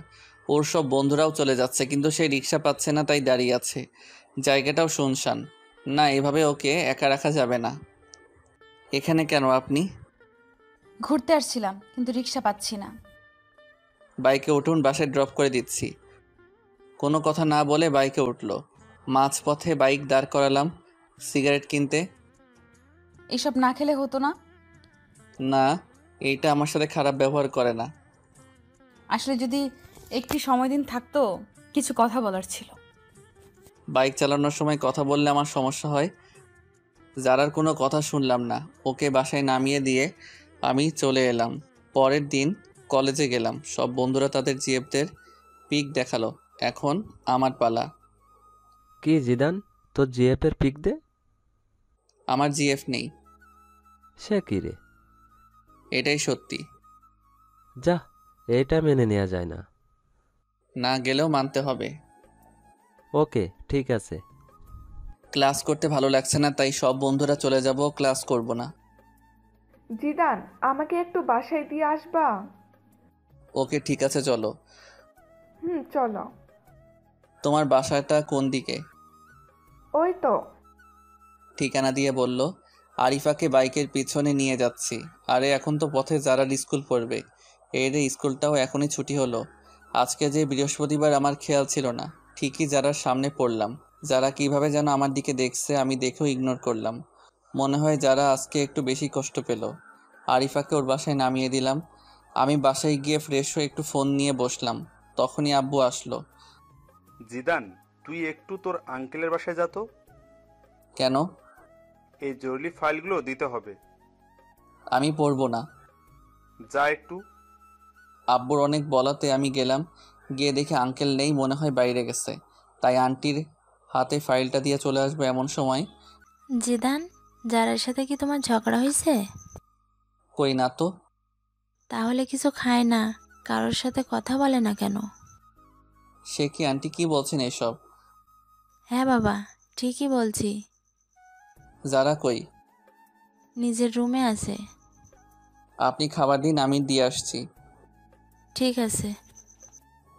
ওর সব বন্ধুরাও চলে যাচ্ছে, কিন্তু সে রিক্সা পাচ্ছে না, তাই দাঁড়িয়ে আছে। জায়গাটাও শুনশান। না, এভাবে ওকে একা রাখা যাবে না। এখানে কেন আপনি? ঘুরতে আসছিলাম, কিন্তু রিক্সা পাচ্ছি না। বাইকে উঠুন, বাসায় ড্রপ করে দিচ্ছি। কোনো কথা না বলে বাইকে উঠলো। মাঝপথে বাইক দাঁড় করালাম সিগারেট কিনতে। এসব না খেলে হতো না? না, এইটা আমার সাথে খারাপ ব্যবহার করে না। আসলে যদি একটি সময় দিন থাকতো, কিছু কথা বলার ছিল। বাইক চালানোর সময় কথা বললে আমার সমস্যা হয়। যারার কোনো কথা শুনলাম না, ওকে বাসায় নামিয়ে দিয়ে আমি চলে এলাম। পরের দিন কলেজে গেলাম। সব বন্ধুরা তাদের জিএফদের পিক দেখালো। এখন আমার পালা। কি জিদান, তোর জিএফের পিক দে। আমার জিএফ নেই। সে কি রে? এটাই সত্যি। যা, এটা মেনে নেওয়া যায় না। না গেলেও মানতে হবে। ওকে, ঠিক আছে। ক্লাস করতে ভালো লাগছে না, তাই সব বন্ধুরা চলে যাব, ক্লাস করব না। জিদান, আমাকে একটু বাসায় দিয়ে আসবা? ওকে, ঠিক আছে, চলো। চলো। তোমার বাসাটা কোন দিকে? ওই তো। ঠিকানা দিয়ে বলল। আরিফাকে বাইকের পিছনে নিয়ে যাচ্ছি। আরে এখন তো পথে যারা স্কুল পড়বে। এর স্কুলটাও এখনই ছুটি হলো। আজকে যে বৃহস্পতিবার, আমার খেয়াল ছিল না। ঠিকই যারার সামনে পড়লাম। যারা কিভাবে যেন আমার দিকে দেখছে, আমি দেখেও ইগনোর করলাম। মনে হয় যারা আজকে একটু বেশি কষ্ট পেল। আরিফাকে ওর বাসায় নামিয়ে দিলাম। আমি বাসায় গিয়ে ফ্রেশ হয়ে একটু ফোন নিয়ে বসলাম। তখনই আব্বু আসলো। জিদান, তুই একটু তোর আঙ্কেলের বাসায় যা তো। কেন? এই জরুরি ফাইলগুলো দিতে হবে। আমি পড়বো না। যা একটু। আব্বুর অনেক বলাতে আমি গেলাম। গিয়ে দেখে আঙ্কেল নেই, মনে হয় বাইরে গেছে। তাই আন্টির হাতে ফাইলটা দিয়ে চলে আসবো এমন সময়। জিদান, যারার সাথে কি তোমার ঝগড়া হয়েছে? কই না তো। তাহলে কিছু খায় না, কারোর সাথে কথা বলে না কেন? সে কি আন্টি, কি বলছেন এসব? হ্যাঁ বাবা, ঠিকই বলছি। যারা কই? নিজের রুমে আছে। আপনি খাবার দিন, আমি দিয়ে আসছি। ঠিক আছে।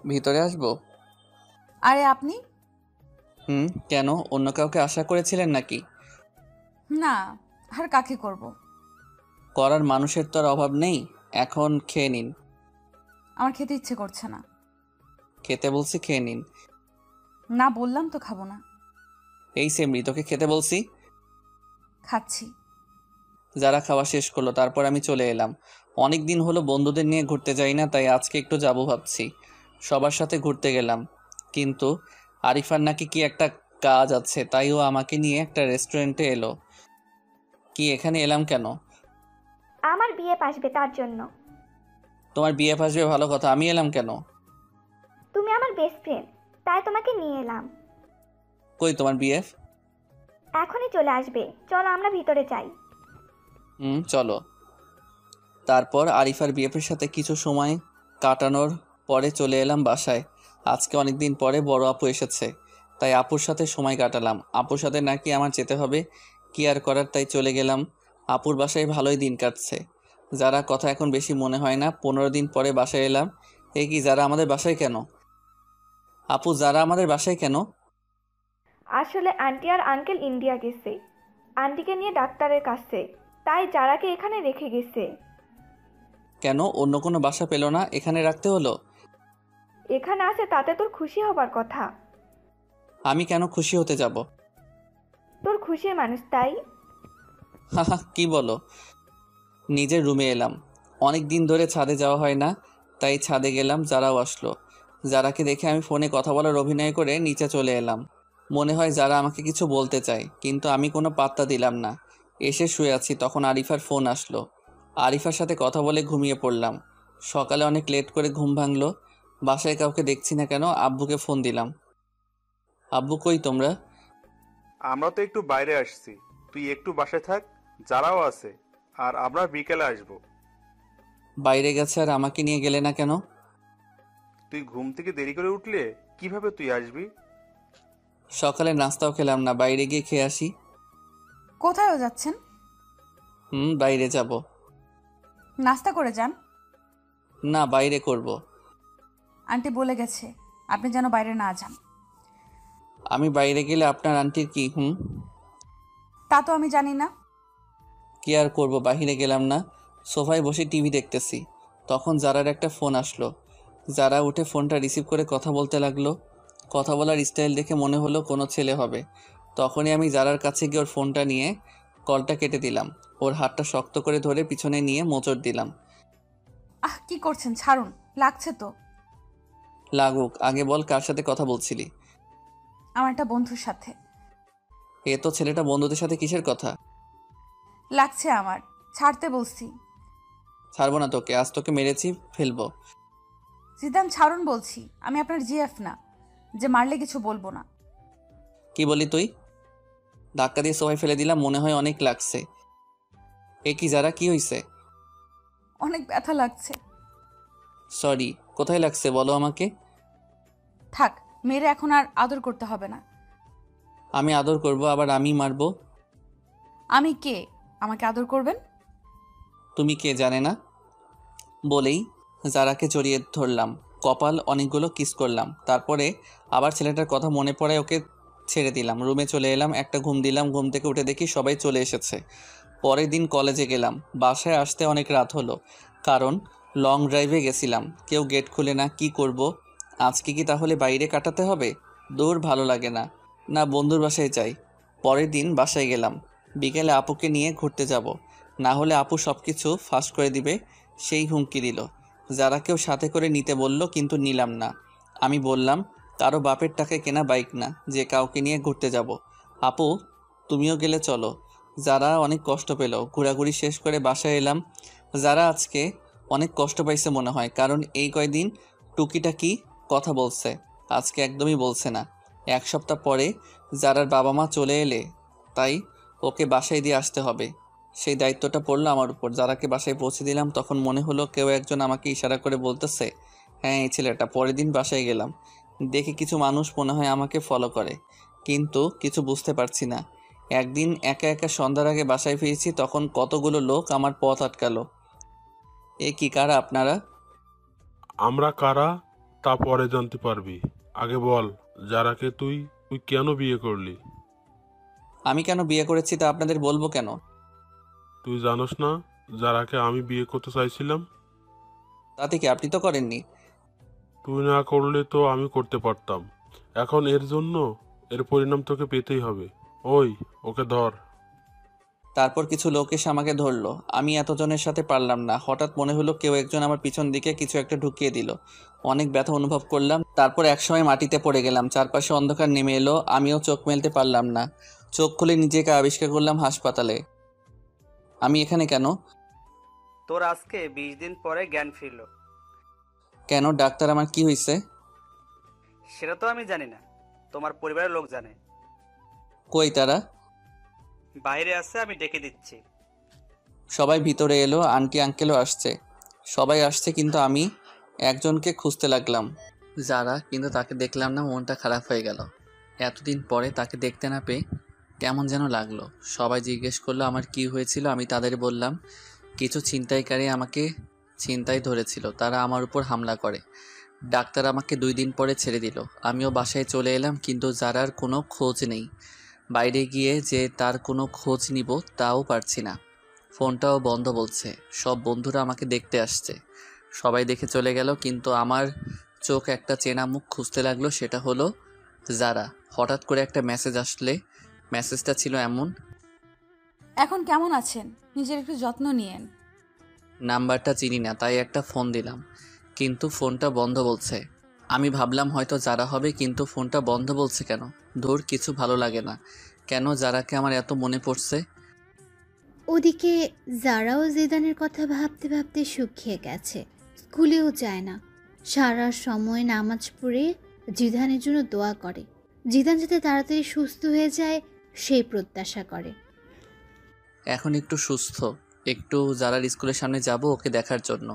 ভিতরে আসবো? আরে আপনি? কেন, অন্য কাউকে আশা করেছিলেন নাকি? না, আর কাকে করব? করার মানুষের তো আর অভাব নেই। এখন খেয়ে নিন। আমার খেতে ইচ্ছে করছে না। খেতে বলছি, খেয়ে নিন। না বললাম তো খাবো না। এই সেমরি, তোকে খেতে বলছি। খাচ্ছি। যারা খাওয়া শেষ করলো, তারপর আমি চলে এলাম। অনেক দিন হলো বন্ধুদের নিয়ে ঘুরতে যাই না, তাই আজকে একটু যাবো ভাবছি। সবার সাথে ঘুরতে গেলাম, কিন্তু আরিফার নাকি কি একটা কাজ আছে, তাই ও আমাকে নিয়ে একটা রেস্টুরেন্টে এলো। কি, এখানে এলাম কেন? আমার বিয়ে আসবে তার জন্য। তোমার বিয়ে আসবে ভালো কথা, আমি এলাম কেন? তুমি আমার বেস্ট ফ্রেন্ড, তাই তোমাকে নিয়ে এলাম। কই তোমার বিএফ? এখনই চলে আসবে, চলো আমরা ভিতরে যাই। চলো। তারপর আরিফার বিএফের সাথে কিছু সময় কাটানোর পরে চলে এলাম বাসায়। আজকে অনেক দিন পরে বড় আপু এসেছে, তাই আপুর সাথে সময় কাটালাম। আপুর সাথে নাকি আমার যেতে হবে, কি আর করার, তাই চলে গেলাম। আপুর বাসায় ভালোই দিন কাটছে। যারা কথা এখন বেশি মনে হয় না। 15 দিন পরে বাসায় এলাম। এই কি, যারা আমাদের বাসায় কেন? আপু, যারা আমাদের বাসায় কেন? আসলে আন্টি আর আঙ্কেল ইন্ডিয়া গেছে, আন্টিকে নিয়ে ডাক্তারের কাছে, তাই যারাকে এখানে রেখে গেছে। কেন, অন্য কোনো বাসা পেল না, এখানে রাখতে হলো? এখানে আছে তাতে তোর খুশি হবার কথা। আমি কেন খুশি হতে যাব? তোর খুশির মানুষ তাই। হাহা, কি বলো? নিজের রুমে এলাম। অনেক দিন ধরে ছাদে যাওয়া হয় না, তাই ছাদে গেলাম। যারাও আসলো। যারাকে দেখে আমি ফোনে কথা বলার অভিনয় করে নিচে চলে এলাম। মনে হয় যারা আমাকে কিছু বলতে চায়, কিন্তু আমি কোনো পাত্তা দিলাম না। এসে শুয়ে আছি, তখন আরিফার ফোন আসলো। আরিফার সাথে কথা বলে ঘুমিয়ে পড়লাম। সকালে অনেক লেট করে ঘুম ভাঙলো। বাসায় কাউকে দেখছি না কেন, আব্বুকে ফোন দিলাম। আব্বু কই তোমরা? আমরা তো একটু বাইরে আসছি, তুই একটু বাসায় থাক, যারাও আছে, আর আমরা বিকেলে আসবো। বাইরে গেছে আর আমাকে নিয়ে গেলে না কেন? তুই ঘুম থেকে দেরি করে উঠলে কিভাবে তুই আসবি? সকালে নাস্তাও খেলাম না, বাইরে গিয়ে খেয়ে আসি। কোথায় যাচ্ছেন? বাইরে যাব। নাস্তা করে যান। না, বাইরে করব। আন্টি বলে গেছে আপনি যেন বাইরে না যান। আমি বাইরে গেলে আপনার আন্টির কি? তা তো আমি জানি না। কি আর করব, বাইরে গেলাম না, সোফায় বসে টিভি দেখতেছি। তখন জারার একটা ফোন আসলো। যারা উঠে ফোনটা রিসিভ করে কথা বলতে লাগলো। কথা বলার স্টাইল দেখে মনে হলো কোনো ছেলে হবে। তখনই আমি জারার কাছে গিয়ে ওর ফোনটা নিয়ে কলটা কেটে দিলাম। ওর হাতটা শক্ত করে ধরে পিছনে নিয়ে মোচড় দিলাম। কি করছেন? ছাড়ুন, লাগছে তো। লাগুক, আগে বল কার সাথে কথা বলছিলি? আমার একটা বন্ধুর সাথে। এ তো ছেলেটা বন্ধুদের সাথে কিসের কথা? লাগছে আমার, ছাড়তে বলছি। ছাড়বো না তোকে, আজ তোকে মেরেছি ফেলবো। জিদান ছাড়ুন বলছি, আমি আপনার জিএফ না যে মারলে কিছু বলবো না। কি বলি তুই? ধাক্কা দিয়ে সোফায় ফেলে দিলাম, মনে হয় অনেক লাগছে। এ কি যারা, কি হয়েছে? অনেক ব্যথা লাগছে। সরি, কোথায় লাগছে বলো আমাকে। থাক, মেরে এখন আর আদর করতে হবে না। আমি আদর করব, আবার আমি মারবো? আমি কে আমাকে আদর করবেন? তুমি কে জানে না? বলেই যারাকে জড়িয়ে ধরলাম, কপাল অনেকগুলো কিস করলাম। তারপরে আবার ছেলেটার কথা মনে পড়ে ওকে ছেড়ে দিলাম। রুমে চলে এলাম, একটা ঘুম দিলাম। ঘুম থেকে উঠে দেখি সবাই চলে এসেছে। পরের দিন কলেজে গেলাম। বাসায় আসতে অনেক রাত হলো, কারণ লং ড্রাইভে গেছিলাম। কেউ গেট খুলে না, কি করব? আজকে কি তাহলে বাইরে কাটাতে হবে? দূর, ভালো লাগে না। না, বন্ধুর বাসায় যাই। পরের দিন বাসায় গেলাম। বিকেলে আপুকে নিয়ে ঘুরতে যাব, না হলে আপু সব কিছু ফাঁস করে দিবে, সেই হুমকি দিল। যারা কেউ সাথে করে নিতে বলল, কিন্তু নিলাম না। আমি বললাম কারো বাপের টাকায় কেনা বাইক না যে কাউকে নিয়ে ঘুরতে যাব। আপু তুমিও গেলে চলো। যারা অনেক কষ্ট পেল। ঘোরাঘুরি শেষ করে বাসায় এলাম। যারা আজকে অনেক কষ্ট পাইছে মনে হয়, কারণ এই কয়দিন টুকিটাকি কথা বলছে, আজকে একদমই বলছে না। এক সপ্তাহ পরে যারার বাবা মা চলে এলে, তাই ওকে বাসায় দিয়ে আসতে হবে। সেই দায়িত্বটা পড়লো আমার উপর। যারাকে বাসায় পৌঁছে দিলাম, তখন মনে হলো কেউ একজন আমাকে ইশারা করে বলতেছে, হ্যাঁ এই ছেলেটা। পরের দিন বাসায় গেলাম, দেখি কিছু মানুষ মনে হয় আমাকে ফলো করে, কিন্তু কিছু বুঝতে পারছি না। একদিন একা একা সন্ধ্যার আগে বাসায় ফিরেছি, তখন কতগুলো লোক আমার পথ আটকালো। এ কি, কারা আপনারা? আমরা কারা তা পরে জানতে পারবি, আগে বল যারাকে তুই কেন বিয়ে করলি? আমি কেন বিয়ে করেছি তা আপনাদের বলবো কেন? তুই জানোস না যারাকে আমি বিয়ে করতে চাইছিলাম? তাতে কি, আপনি তো করেননি। তুই না করলে তো আমি করতে পারতাম। এখন এর পরিণাম তোকে পেতেই হবে। ওই ওকে ধর। তারপর কিছু লোক এসে আমাকে ধরলো। আমি এতজনের সাথে পারলাম না। হঠাৎ মনে হলো কেউ একজন আমার পিছন দিকে কিছু একটা ঢুকিয়ে দিল। অনেক ব্যথা অনুভব করলাম। তারপর একসময় মাটিতে পড়ে গেলাম। চারপাশে অন্ধকার নেমে এলো, আমিও চোখ মেলতে পারলাম না। চোখ খুলে নিজেকে আবিষ্কার করলাম হাসপাতালে। আমি এখানে কেন? তোর আজকে 20 দিন পরে জ্ঞান ফিরল। কেন, ডাক্তার আমার কি হয়েছে? সেটা তো আমি জানি না, তোমার পরিবারের লোক জানে। কই তারা? বাইরে আছে, আমি ডেকে দিচ্ছি। সবাই ভিতরে এলো। আন্টি আঙ্কেলও আসছে, সবাই আসছে, কিন্তু আমি একজনকে খুঁজতে লাগলাম, যারা, কিন্তু তাকে দেখলাম না। মনটা খারাপ হয়ে গেল। এতদিন পরে তাকে দেখতে না পেয়ে কেমন যেন লাগলো। সবাই জিজ্ঞেস করলো আমার কি হয়েছিল। আমি তাদের বললাম কিছু ছিনতাইকারী আমাকে ছিনতাই ধরেছিল, তারা আমার উপর হামলা করে। ডাক্তার আমাকে 2 দিন পরে ছেড়ে দিল। আমিও বাসায় চলে এলাম, কিন্তু যারার কোনো খোঁজ নেই। বাইরে গিয়ে যে তার কোনো খোঁজ নিব তাও পারছি না। ফোনটাও বন্ধ বলছে। সব বন্ধুরা আমাকে দেখতে আসছে, সবাই দেখে চলে গেল, কিন্তু আমার চোখ একটা চেনা মুখ খুঁজতে লাগলো। সেটা হলো যারা। হঠাৎ করে একটা মেসেজ আসলে, মেসেজটা ছিল এমন, এখন কেমন আছেন? নিজের একটু যত্ন নিয়েন। নাম্বারটা চিনি না, তাই একটা ফোন দিলাম, কিন্তু ফোনটা বন্ধ বলছে। আমি ভাবলাম হয়তো যারা হবে, কিন্তু ফোনটা বন্ধ বলছে কেন? ধুর, কিছু ভালো লাগে না। কেন যারাকে আমার এত মনে পড়ছে? ওদিকে যারাও জিদানের কথা ভাবতে ভাবতে শুকিয়ে গেছে, স্কুলেও যায় না, সারা সময় নামাজ পড়ে জিদানের জন্য দোয়া করে, জিদান যাতে তাড়াতাড়ি সুস্থ হয়ে যায় সেই প্রত্যাশা করে। এখন একটু সুস্থ, একটু যারার স্কুলের সামনে যাব ওকে দেখার জন্য,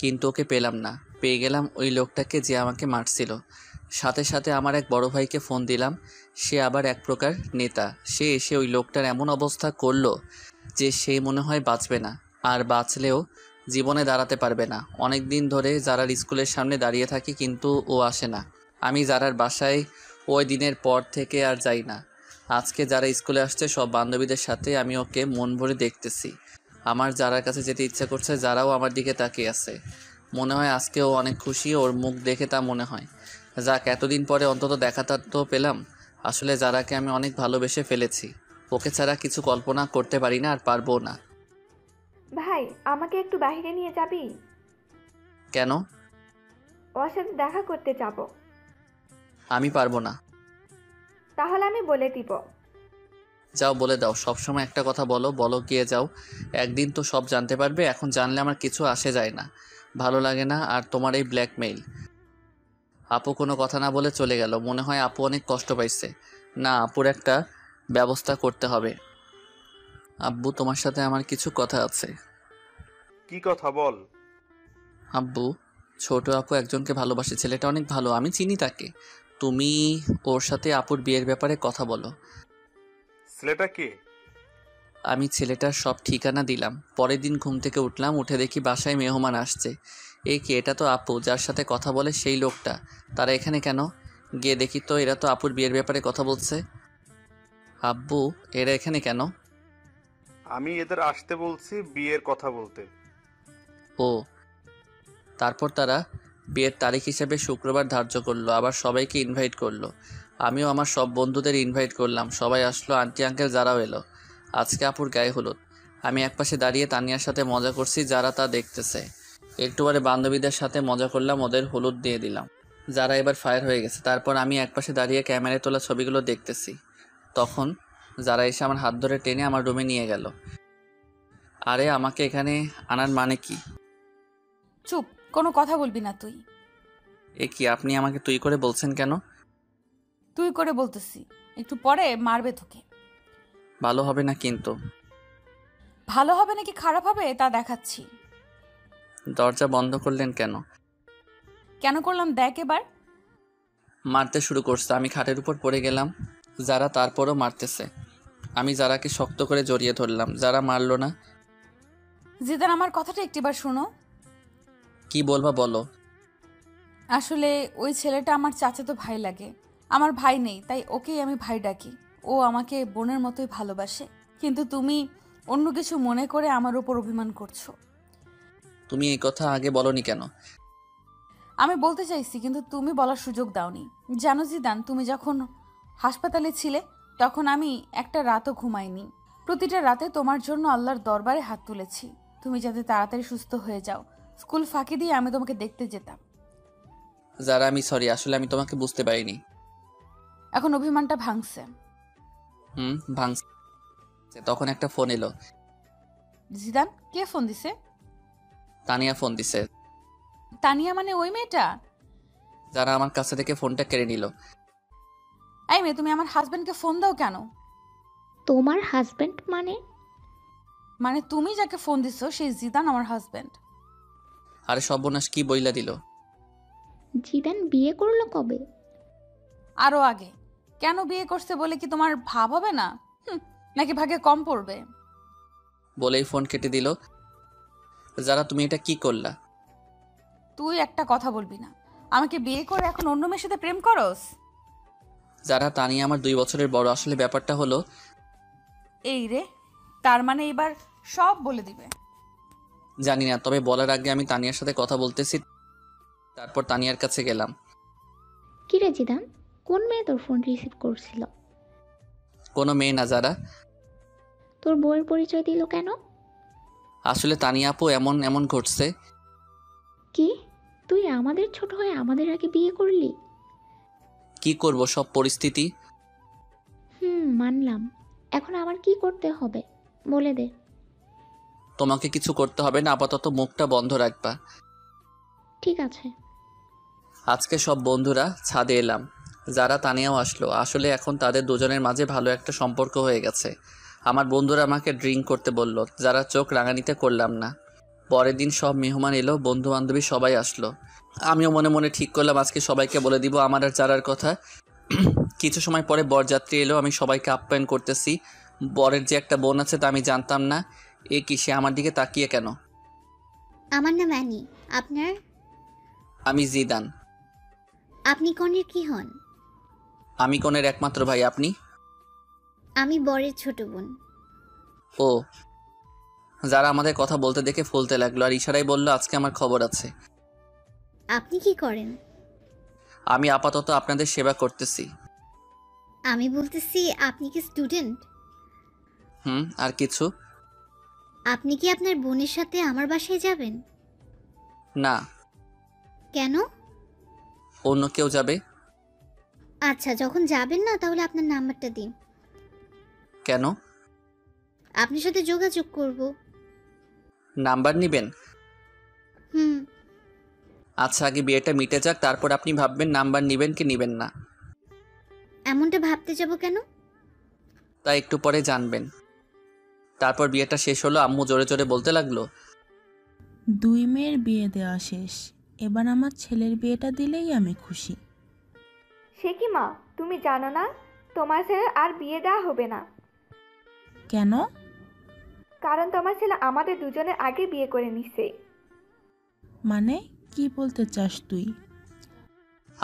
কিন্তু ওকে পেলাম না। পেয়ে গেলাম ওই লোকটাকে যে আমাকে মারছিল। সাথে সাথে আমার এক বড় ভাইকে ফোন দিলাম, সে আবার এক প্রকার নেতা। সে এসে ওই লোকটার এমন অবস্থা করলো যে সে মনে হয় বাঁচবে না, আর বাঁচলেও জীবনে দাঁড়াতে পারবে না। অনেক দিন ধরে যারার স্কুলের সামনে দাঁড়িয়ে থাকি, কিন্তু ও আসে না। আমি যারার বাসায় ওই দিনের পর থেকে আর যাই না। আজকে যারা স্কুলে আসছে সব বান্ধবীদের সাথে, আমি ওকে মন ভরে দেখতেছি। আমার যারার কাছে যেতে ইচ্ছা করছে, যারাও আমার দিকে তাকিয়ে আছে। মনে হয় আজকে ও অনেক খুশি, ওর মুখ দেখে তা মনে হয়। যাক, এতদিন পরে অন্তত দেখাটা তো পেলাম। আসলে যারাকে আমি অনেক ভালোবেসে ফেলেছি, ওকে ছাড়া কিছু কল্পনা করতে পারি না, আর পারবো না। ভাই, আমাকে একটু বাইরে নিয়ে যাবি? কেন? ওর সাথে দেখা করতে যাব। আমি পারবো না। তাহলে আমি বলে দিব। যাও, বলে দাও। সবসময় একটা কথা বলো, বলো গিয়ে যাও। একদিন তো সব জানতে পারবে, এখন জানলে আমার কিছু আসে যায় না, ভালো লাগে না। আর তোমার এই ব্ল্যাকমেইল। আপু কোনো কথা না বলে চলে গেল। মনে হয় আপু অনেক কষ্ট পাইছে। না, আপুর একটা ব্যবস্থা করতে হবে। আব্বু, তোমার সাথে আমার কিছু কথা আছে। কি কথা বল? আব্বু, ছোট আপু একজনকে ভালোবাসে, ছেলেটা অনেক ভালো, আমি চিনি তাকে। তুমি ওর সাথে আপুর বিয়ের ব্যাপারে কথা বলো। ছেলেটা কে? আমি ছেলেটার সব ঠিকানা দিলাম। পরের দিন ঘুম থেকে উঠলাম, উঠে দেখি বাসায় মেহমান আসছে। এই কি? এটা তো আপু, যার সাথে কথা বলে সেই লোকটা। তারা এখানে কেন? গিয়ে দেখি তো এরা তো আপুর বিয়ের ব্যাপারে কথা বলছে। আব্বু, এরা এখানে কেন? আমি এদের আসতে বলছি বিয়ের কথা বলতে। ও, তারপর তারা বিয়ের তারিখ হিসেবে শুক্রবার ধার্য করলো, আবার সবাইকে ইনভাইট করলো। আমিও আমার সব বন্ধুদের ইনভাইট করলাম, সবাই আসলো, আন্টি আঙ্কেল যারাও এলো। আজকে আপুর গায়ে হলুদ। আমি একপাশে দাঁড়িয়ে তানিয়ার সাথে মজা করছি, যারা তা দেখতেছে। একটু পরে বান্ধবীদের সাথে মজা করলাম, ওদের হলুদ দিয়ে দিলাম। যারা এবার ফায়ার হয়ে গেছে। তারপর আমি একপাশে দাঁড়িয়ে ক্যামেরায় তোলা ছবিগুলো দেখতেছি। তখন যারা এসে আমার হাত ধরে টেনে আমার রুমে নিয়ে গেল। আরে, আমাকে এখানে আনার মানে কি? চুপ, কোনো কথা বলবি না তুই। এ কি, আপনি আমাকে তুই করে বলছেন কেন? তুই করে বলতেছি, একটু পরে মারবে তোকে। ভালো হবে না কিন্তু। ভালো হবে নাকি খারাপ হবে তা দেখাচ্ছি। দরজা বন্ধ করলেন কেন? কেন করলাম দেখ এবার। মারতে শুরু করছে। আমি খাটের উপর পড়ে গেলাম। যারা তারপরও মারতেছে। আমি যারাকে শক্ত করে জড়িয়ে ধরলাম। যারা মারলো না। জিদান, আমার কথাটা একটিবার শোনো। কি বলবা বলো। আসলে ওই ছেলেটা আমার চাচাতো ভাই লাগে। আমার ভাই নেই, তাই ওকেই আমি ভাই ডাকি। ও আমাকে বোনের মতোই ভালোবাসে, কিন্তু তুমি অন্য কিছু মনে করে আমার উপর অভিমান করছো। তুমি এই কথা আগে বলনি কেন? আমি বলতে চাইছি, কিন্তু তুমি বলার সুযোগ দাওনি। জানো জিদান, তুমি যখন হাসপাতালে ছিলে তখন আমি একটা রাতও ঘুমাইনি। প্রতিটা রাতে তোমার জন্য আল্লাহর দরবারে হাত তুলেছি, তুমি যাতে তাড়াতাড়ি সুস্থ হয়ে যাও। স্কুল ফাঁকি দিয়ে আমি তোমাকে দেখতে যেতাম। যারা, আমি সরি, আসলে আমি তোমাকে বুঝতে পারিনি। এখন অভিমানটা ভাঙছে। ভাঙছে। তখন একটা ফোন এলো। জিদান, কে ফোন দিছে? তানিয়া ফোন দিছে। তানিয়া মানে ওই মেয়েটা? যারা আমার কাছে থেকে ফোনটা কেড়ে নিল। এই মেয়ে, তুমি আমার হাজবেন্ডকে ফোন দাও কেন? তোমার হাজবেন্ড মানে? মানে তুমি যাকে ফোন দিছো সেই জিদান আমার হাজবেন্ড। আরে সর্বনাশ, কি বইলা দিল। জিদান বিয়ে করলো কবে? আরো আগে। কেন বিয়ে করছে বলে কি তোমার ভাব হবে না? নাকি ভাগে কম পড়বে? বলেই ফোন কেটে দিল। যারা, তুমি এটা কি করলা? তুই একটা কথা বলবি না। আমাকে বিয়ে করে এখন অন্য মেয়ের সাথে প্রেম করস? যারা, তানিয়া আমার 2 বছরের বড়। আসলে ব্যাপারটা হলো এই রে, তার মানে এবার সব বলে দিবে। জানি না, তবে বলার আগে আমি তানিয়ার সাথে কথা বলতেছি। তারপর তানিয়ার কাছে গেলাম। কি রে জিদান, কোন মেয়ে তোর ফোন রিসিভ করছিল? কোনো মেয়ে না। যারা, তোর বউয়ের পরিচয় দিল কেন? আসলে তানিয়া আপু, এমন ঘটছে। কি? তুই আমাদের ছোট হয়ে আমাদের আগে বিয়ে করলি? কি করব, সব পরিস্থিতি। মানলাম। এখন আমার কি করতে হবে বলে দে। তোমাকে কিছু করতে হবে না, আপাতত মুখটা বন্ধ রাখবা। ঠিক আছে। আজকে সব বন্ধুরা ছাদে এলাম, যারা তানিয়াও আসলো। আসলে এখন তাদের দুজনের মাঝে ভালো একটা সম্পর্ক হয়ে গেছে। আমার বন্ধুরা আমাকে ড্রিঙ্ক করতে বলল, যারা চোখ রাঙানিতে করলাম না। পরের দিন সব মেহমান এলো, বন্ধু বান্ধবী সবাই আসলো। আমিও মনে মনে ঠিক করলাম আজকে সবাইকে বলে দিব আমার আর যারার কথা। কিছু সময় পরে বরযাত্রী এলো, আমি সবাইকে আপ্যায়ন করতেছি। বরের যে একটা বোন আছে তা আমি জানতাম না। এ কি, সে আমার দিকে তাকিয়ে কেন? আমার নাম অ্যানি। আপনার? আমি জিদান। আপনি কনের কি হন? আমি কনের একমাত্র ভাই। আপনি? আমি বরের ছোট বোন। ও। যারা আমাদের কথা বলতে দেখে ফুলতে লাগলো আর ইশারায় বলল আজকে আমার খবর আছে। আপনি কি করেন? আমি আপাতত আপনাদের সেবা করতেছি। আমি বলতেছি আপনি কি স্টুডেন্ট? আর কিছু? আপনি কি আপনার বোনের সাথে আমার বাসায় যাবেন? না। কেন? অন্য কেউ যাবে। আচ্ছা, যখন যাবেন না তাহলে আপনার নাম্বারটা দিন। কেন? আপনার সাথে যোগাযোগ করব। নাম্বার নেবেন? হুম। আচ্ছা, আগে বিয়েটা মিটে যাক, তারপর আপনি ভাববেন নাম্বার নেবেন কি নেবেন না। এমনটা ভাবতে যাব কেন? তা একটু পরে জানবেন। তারপর বিয়েটা শেষ হলো। আম্মু জোরে জোরে বলতে লাগলো, 2 মেয়ের বিয়ে দেওয়া শেষ, এবার আমার ছেলের বিয়েটা দিলেই আমি খুশি। সে কি মা, তুমি জানো না তোমার ছেলের আর বিয়ে দেওয়া হবে না? কেন? কারণ তোমার ছেলে আমাদের দুজনের আগে বিয়ে করে নিছে। মানে কি বলতে চাস তুই?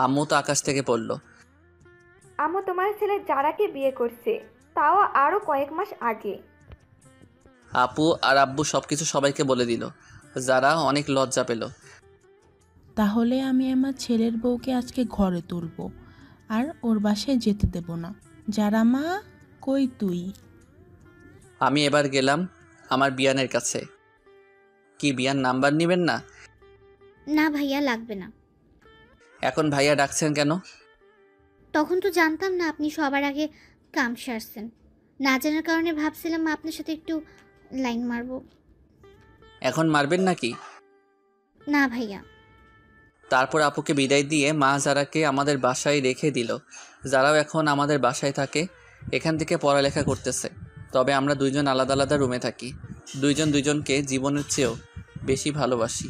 আম্মু তো আকাশ থেকে পড়ল। আম্মু তোমার ছেলে যারাকে বিয়ে করছে, তাও আরো কয়েক মাস আগে। আপু আর আব্বু সবকিছু সবাইকে বলে দিল। যারা অনেক লজ্জা পেল। তাহলে আমি আমার ছেলের বউকে আজকে ঘরে তুলব আর ওর বাসায় যেতে দেব না। যারা মা, কই তুই? আমি এবার গেলাম আমার বিয়ানের কাছে। কি বিয়ান নাম্বার নেবেন না? না ভাইয়া, লাগবে না। এখন ভাইয়া ডাকছেন কেন? তখন তো জানতাম না আপনি সবার আগে কাম সারছেন। না জানার কারণে ভাবছিলাম আপনার সাথে একটু লাইন মারবো। এখন মারবেন নাকি? না ভাইয়া। তারপর আপুকে বিদায় দিয়ে মা যারাকে আমাদের বাসায় রেখে দিল। যারাও এখন আমাদের বাসায় থাকে, এখান থেকে পড়ালেখা করতেছে। তবে আমরা দুইজন আলাদা আলাদা রুমে থাকি। দুইজন দুইজনকে জীবনের চেয়েও বেশি ভালোবাসি।